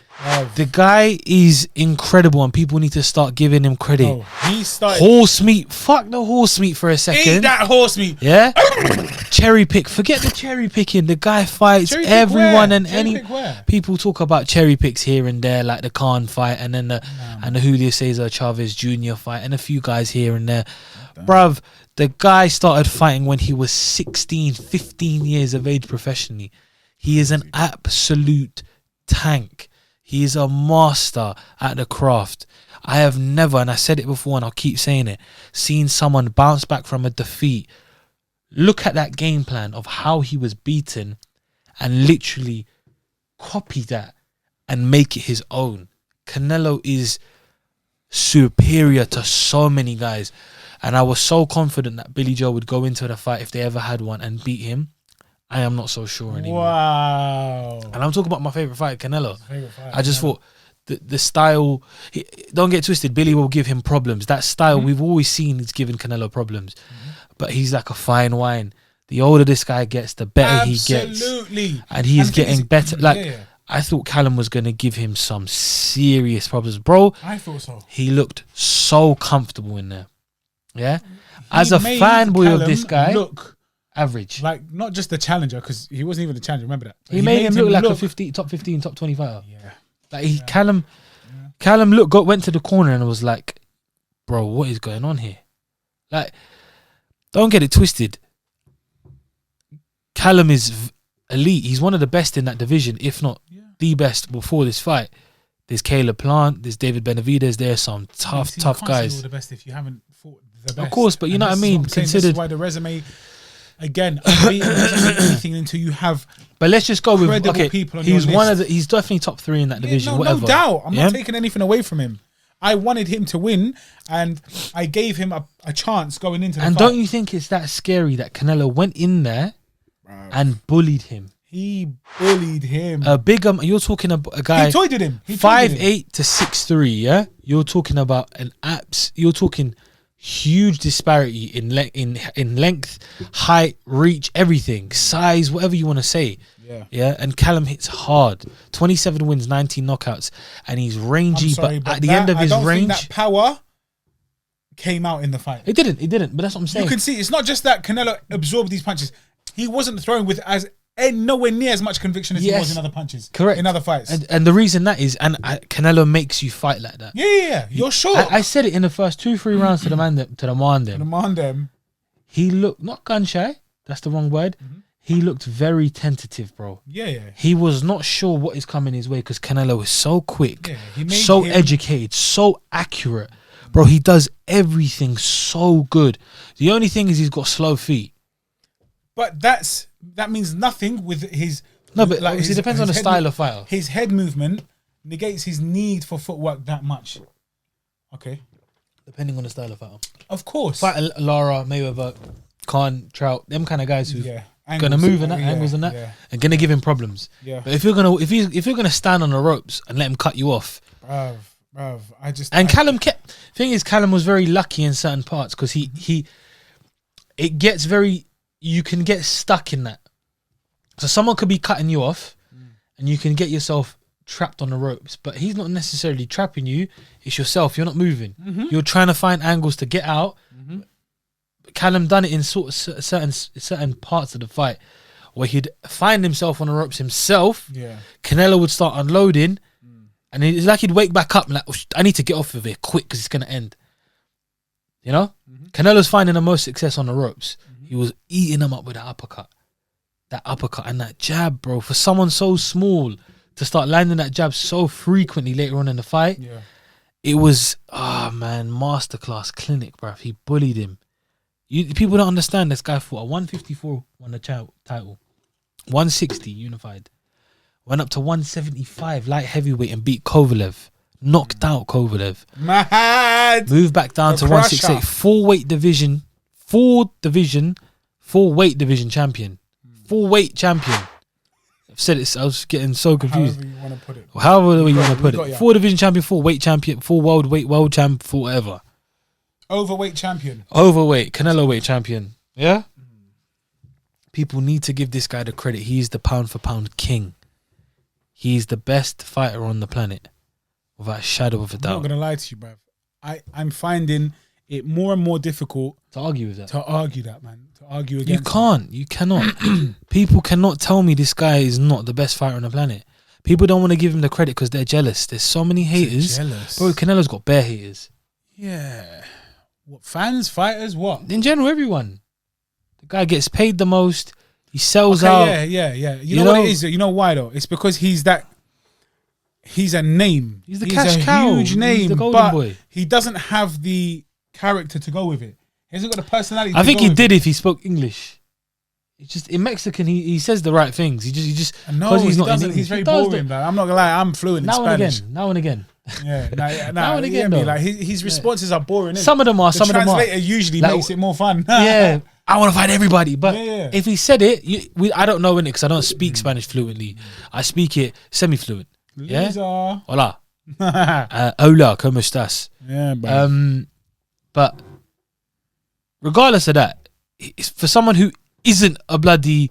The guy is incredible and people need to start giving him credit. He started... Horse meat. Fuck the horse meat for a second. Eat that horse meat. Yeah? Cherry pick. Forget the cherry picking. The guy fights everyone and any... People talk about cherry picks here and there, like the Khan fight and then the Julio Cesar Chavez Jr. fight and a few guys here and there. Bruv, the guy started fighting when he was 16, 15 years of age professionally. He is an absolute tank. He is a master at the craft. I have never, and I said it before and I'll keep saying it, seen someone bounce back from a defeat. Look at that game plan of how he was beaten and literally copy that and make it his own. Canelo is superior to so many guys. And I was so confident that Billy Joe would go into the fight if they ever had one and beat him. I am not so sure anymore. Wow. And I'm talking about my favourite fight, Canelo. I just thought the style... don't get twisted, Billy will give him problems. That style we've always seen is giving Canelo problems. But he's like a fine wine. The older this guy gets, the better he gets. Absolutely. And he's getting better. I thought Callum was going to give him some serious problems. Bro, I thought so. He looked so comfortable in there. Yeah? As a fanboy of this guy... look average. Like, not just the challenger, because he wasn't even the challenger, remember that? He made him look like a top 15, top 20 fighter. Yeah. Like Callum went to the corner and was like, bro, what is going on here? Like, don't get it twisted. Callum is elite. He's one of the best in that division, if not the best before this fight. There's Caleb Plant, there's David Benavidez, there's some tough guys. You can't say all the best if you haven't fought the best. Of course, but you know what I mean? Considered. This is why the resume... Again, doesn't mean anything until you have. But let's just go with people on he's your one list. of he's definitely top 3 in that division. No doubt. I'm not taking anything away from him. I wanted him to win, and I gave him a chance going into the fight. And don't you think it's that scary that Canelo went in there and bullied him? He bullied him. You're talking about a guy. He toyed with him. 5'8" to 6'3". Yeah, you're talking about You're talking. Huge disparity in length, height, reach, everything, size, whatever you want to say. Yeah. And Callum hits hard. 27 wins, 19 knockouts, and he's rangy. But at the end of his range, that power came out in the fight. It didn't. But that's what I'm saying. You can see it's not just that Canelo absorbed these punches. He wasn't throwing with nowhere near as much conviction as he was in other punches. Correct. In other fights. And the reason that is, Canelo makes you fight like that. Yeah. You're sure. I said it in the first 2-3 rounds to the man. He looked not gun shy. That's the wrong word. He looked very tentative, bro. Yeah. He was not sure what is coming his way because Canelo is so quick, so educated, so accurate. Bro, he does everything so good. The only thing is he's got slow feet. But that means nothing with his... No, but like it depends on the style of fighter. His head movement negates his need for footwork that much. Okay. depending on the style of fighter. Of course. Fight Lara, Mayweather, Khan, Trout, them kind of guys who gonna Angles, move and that, angles and that, and gonna give him problems. Yeah. But if you're gonna stand on the ropes and let him cut you off, bruv, Callum kept. Thing is, Callum was very lucky in certain parts because it gets very. You can get stuck in that. So someone could be cutting you off, and you can get yourself trapped on the ropes. But he's not necessarily trapping you. It's yourself. You're not moving. You're trying to find angles to get out. Callum done it in sort of certain parts of the fight where he'd find himself on the ropes himself. Yeah. Canelo would start unloading, and it's like he'd wake back up and like, oh, I need to get off of here quick because it's gonna end. You know, Canelo's finding the most success on the ropes. He was eating them up with that uppercut and that jab, bro. For someone so small to start landing that jab so frequently later on in the fight, it was masterclass clinic, bro. He bullied him. People don't understand. This guy fought a 154, won the title, 160 unified, went up to 175 light heavyweight and beat Kovalev, knocked out Kovalev. Mad. Moved back down to 168, four weight division champion. 4-weight champion. I've said it, I was getting so confused. However you want to put it. However you want to put it. 4 division champion, 4-weight champion, 4 world champ, 4 whatever. Overweight champion. Overweight, Canelo weight champion. Yeah? People need to give this guy the credit. He's the pound for pound king. He's the best fighter on the planet. Without a shadow of a doubt. I'm not going to lie to you, bruv. I'm finding it more and more difficult to argue with that. To argue that, man. To argue against You can't. You cannot. People cannot tell me this guy is not the best fighter on the planet. People don't want to give him the credit because they're jealous. There's so many haters. Jealous. Bro, Canelo's got bare haters. Yeah. What, fans, fighters, what? In general, everyone. The guy gets paid the most. He sells out. Yeah. You know what it is? You know why though? It's because he's a name. He's the cash cow. Huge name. He's the golden but boy. He doesn't have the character to go with it. He hasn't got the personality. I think he did if he spoke English. It's just in Mexican, he says the right things. He just no, he doesn't. He's very boring, man. I'm not gonna lie. I'm fluent in Spanish. Now and again. Yeah, now and again. Like his responses are boring. Some of them are. Some of them are. The translator usually makes it more fun. Yeah, I want to fight everybody. But if he said it, I don't know in it because I don't speak Spanish fluently. I speak it semi-fluent. Yeah. Hola. Hola, ¿cómo estás? Yeah, bro. But regardless of that, for someone who isn't a bloody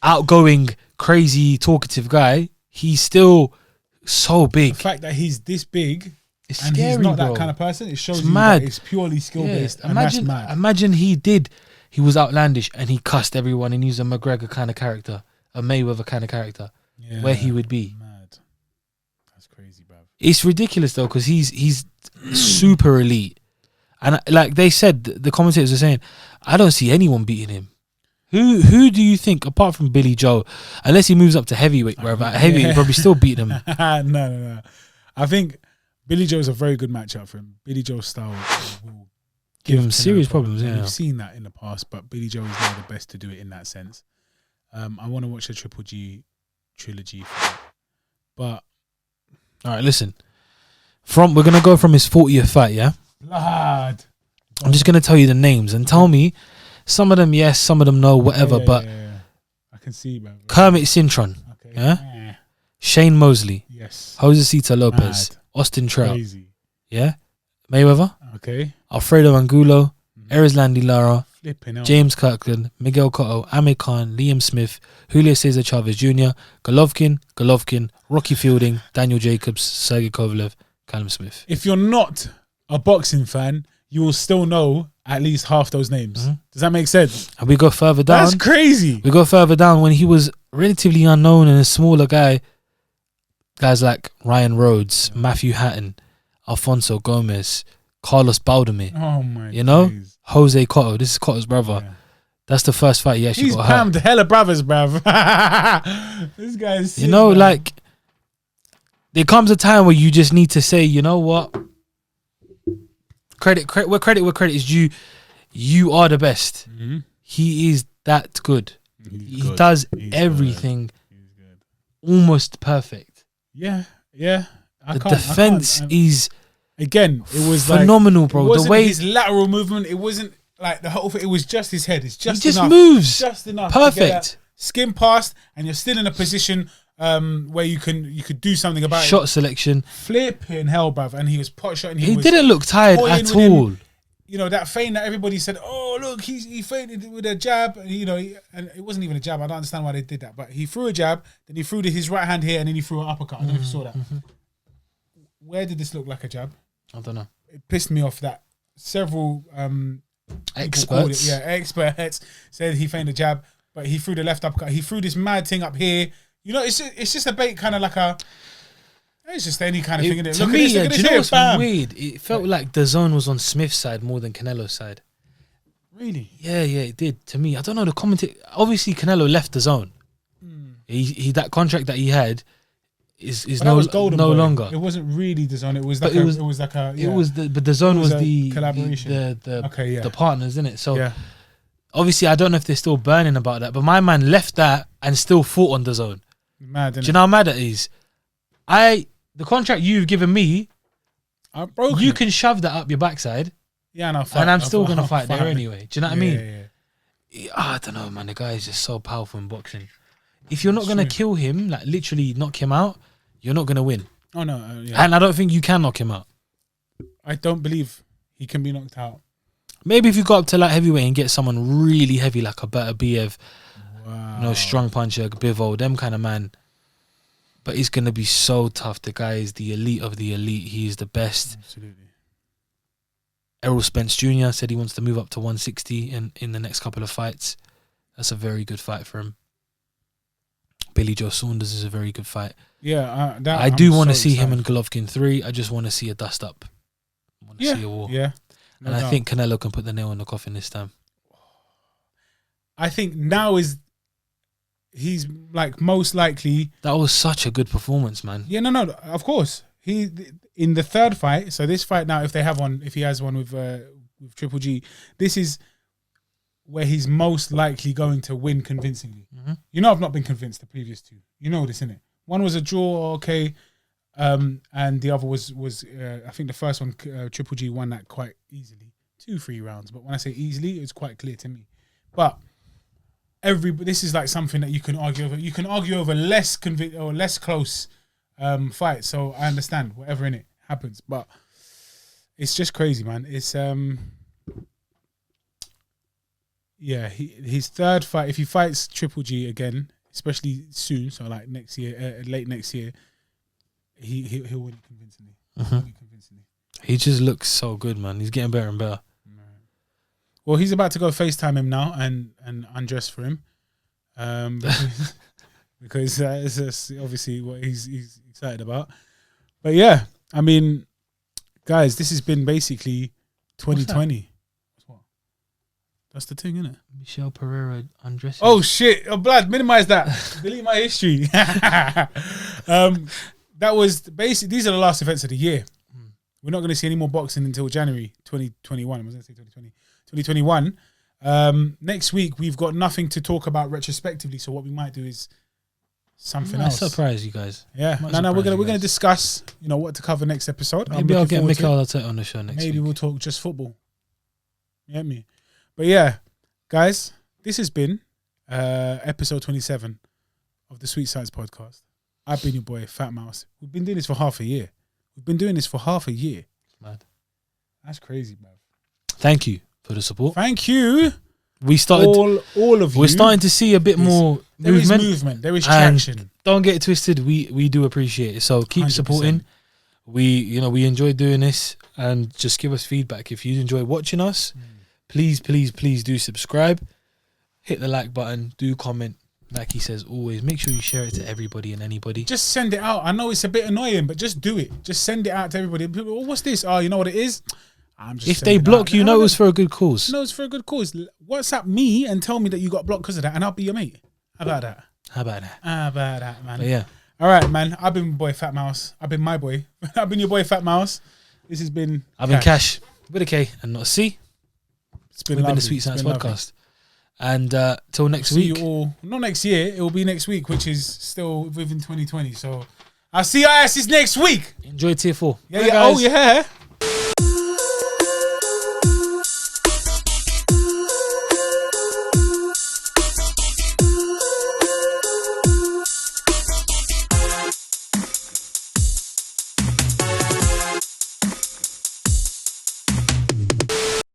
outgoing, crazy, talkative guy, he's still so big. The fact that he's this big it's and scary, he's not bro. that kind of person, it shows it's you mad. that it's purely skill based. And Imagine, that's mad. imagine he was outlandish and he cussed everyone and he was a McGregor kind of character, a Mayweather kind of character, where he would be. Mad. That's crazy, bro. It's ridiculous though because he's super elite, and like they said, the commentators are saying, I don't see anyone beating him. Who do you think, apart from Billy Joe, unless he moves up to heavyweight, where at heavyweight he probably still beat him? No. I think Billy Joe's a very good matchup for him. Billy Joe's style will give him serious problems. Yeah, we've seen that in the past, but Billy Joe is now the best to do it in that sense. I want to watch the Triple G trilogy for that. But all right, listen. We're gonna go from his 40th fight. Yeah, blood. I'm just gonna tell you the names and tell me. Some of them yes, some of them no, whatever. But I can see, man. Kermit Cintron, Shane Mosley, yes, Josecito Lopez, mad. Austin Trout, Crazy. Mayweather, Alfredo Angulo, Erislandy Lara, James Kirkland, Miguel Cotto, Amir Khan, Liam Smith, Julio Cesar Chavez Jr., Golovkin, Rocky Fielding, Daniel Jacobs, Sergey Kovalev, Callum Smith. If you're not a boxing fan, you will still know at least half those names. Does that make sense? And we go further down. That's crazy. We go further down when he was relatively unknown and a smaller guy. Guys like Ryan Rhodes, Matthew Hatton, Alfonso Gomez, Carlos Baldemir. Oh my! You know, days. Jose Cotto. This is Cotto's brother. Yeah. That's the first fight he actually He's got pammed hella brothers, bruv. This guy's sick, you know, man. like there comes a time where you just need to say, you know what? Credit where credit is due. You are the best. Mm-hmm. He is that good. He's he good. does He's everything good. almost perfect. Yeah. The defense is Again, it was phenomenal, bro. It wasn't the way his lateral movement, it wasn't like the whole thing. It was just his head. It's just he just enough, moves. just enough. Perfect. To get that skim past, and you're still in a position where you could do something about Shot selection. Flipping hell, bruv. And he was pot shotting. He didn't look tired at all. You know, that feint that everybody said, oh, look, he feinted with a jab. And, you know, and it wasn't even a jab. I don't understand why they did that. But he threw a jab, then he threw his right hand here, and then he threw an uppercut. I don't know if you saw that. Where did this look like a jab? I don't know. It pissed me off that several experts said he feigned a jab, but he threw the left uppercut. He threw this mad thing up here. You know, it's just a bait, kind of like a... It's just any kind of thing in it. To me, do you know what's weird? It felt like the zone was on Smith's side more than Canelo's side. Really? Yeah, it did. To me, I don't know the commentator. Obviously, Canelo left the zone. He that contract that he had is no longer. It wasn't really the zone. It was like but the zone was the collaboration. The partners, isn't it? So obviously, I don't know if they're still burning about that. But my man left that and still fought on the zone. Mad, do you know how mad that is? The contract you've given me, you can shove that up your backside. Yeah, and I'm still gonna fight there anyway. Do you know what I mean? Yeah. I don't know, man. The guy is just so powerful in boxing. If you're not gonna kill him, like literally knock him out, you're not gonna win. Oh no, and I don't think you can knock him out. I don't believe he can be knocked out. Maybe if you go up to like heavyweight and get someone really heavy, like a better BF, strong puncher, Bivol, them kind of man. But he's going to be so tough. The guy is the elite of the elite. He is the best. Absolutely. Errol Spence Jr. said he wants to move up to 160 in the next couple of fights. That's a very good fight for him. Billy Joe Saunders is a very good fight. Yeah, I do want to see him in Golovkin 3. I just want to see a dust up. I want to see a war. Yeah. And I think Canelo can put the nail in the coffin this time. I think now he's like most likely. That was such a good performance, man. Yeah, no, of course. He in the third fight. So this fight now, if he has one with Triple G, this is where he's most likely going to win convincingly. You know, I've not been convinced the previous two. You know this, innit? One was a draw, okay, and the other was I think the first one Triple G won that quite easily, 2-3 rounds. But when I say easily, it's quite clear to me. But this is like something that you can argue over. You can argue over less close fights. So I understand whatever in it happens, but it's just crazy, man. It's his third fight. If he fights Triple G again, especially soon, so like next year, late next year, he'll win convincingly. He just looks so good, man. He's getting better and better. Well, he's about to go FaceTime him now and undress for him, because it's obviously what he's excited about. But yeah, I mean, guys, this has been basically 2020. What? That's the thing, isn't it? Michel Perreira undressing. Oh shit! Oh, blood, minimize that. Delete my history. That was basically. These are the last events of the year. We're not going to see any more boxing until January 2021. I was going to say 2020. 2021. Next week we've got nothing to talk about retrospectively, so what we might do is something else. Surprise you guys. Yeah, we're gonna discuss, you know, what to cover next episode. Maybe I'll get Mikel Arteta on the show next week. Maybe we'll talk just football. You get me? But yeah, guys, this has been episode 27 of the Sweet Sides podcast. I've been your boy Fat Mouse. We've been doing this for half a year. Mad. That's crazy, man. Thank you for the support. Thank you. We started all of you. We're starting to see a bit more movement. There is traction. Don't get it twisted. We do appreciate it. So keep 100%. Supporting. We enjoy doing this, and just give us feedback. If you enjoy watching us, please do subscribe. Hit the like button. Do comment. Like he says always, make sure you share it to everybody and anybody. Just send it out. I know it's a bit annoying, but just do it. Just send it out to everybody. People, oh, what's this? Oh, you know what it is? If they block you, know it was for a good cause. No, it's for a good cause. WhatsApp me and tell me that you got blocked because of that, and I'll be your mate. How about that? Man. But yeah. All right, man. I've been boy Fat Mouse. I've been my boy. I've been your boy Fat Mouse. This has been I've been Cash with a K and not a C. We've been the Sweet Science Podcast. And till next week. See you all. Not next year. It will be next week, which is still within 2020. So I'll see your asses next week. Enjoy Tier 4. Yeah. Oh, yeah.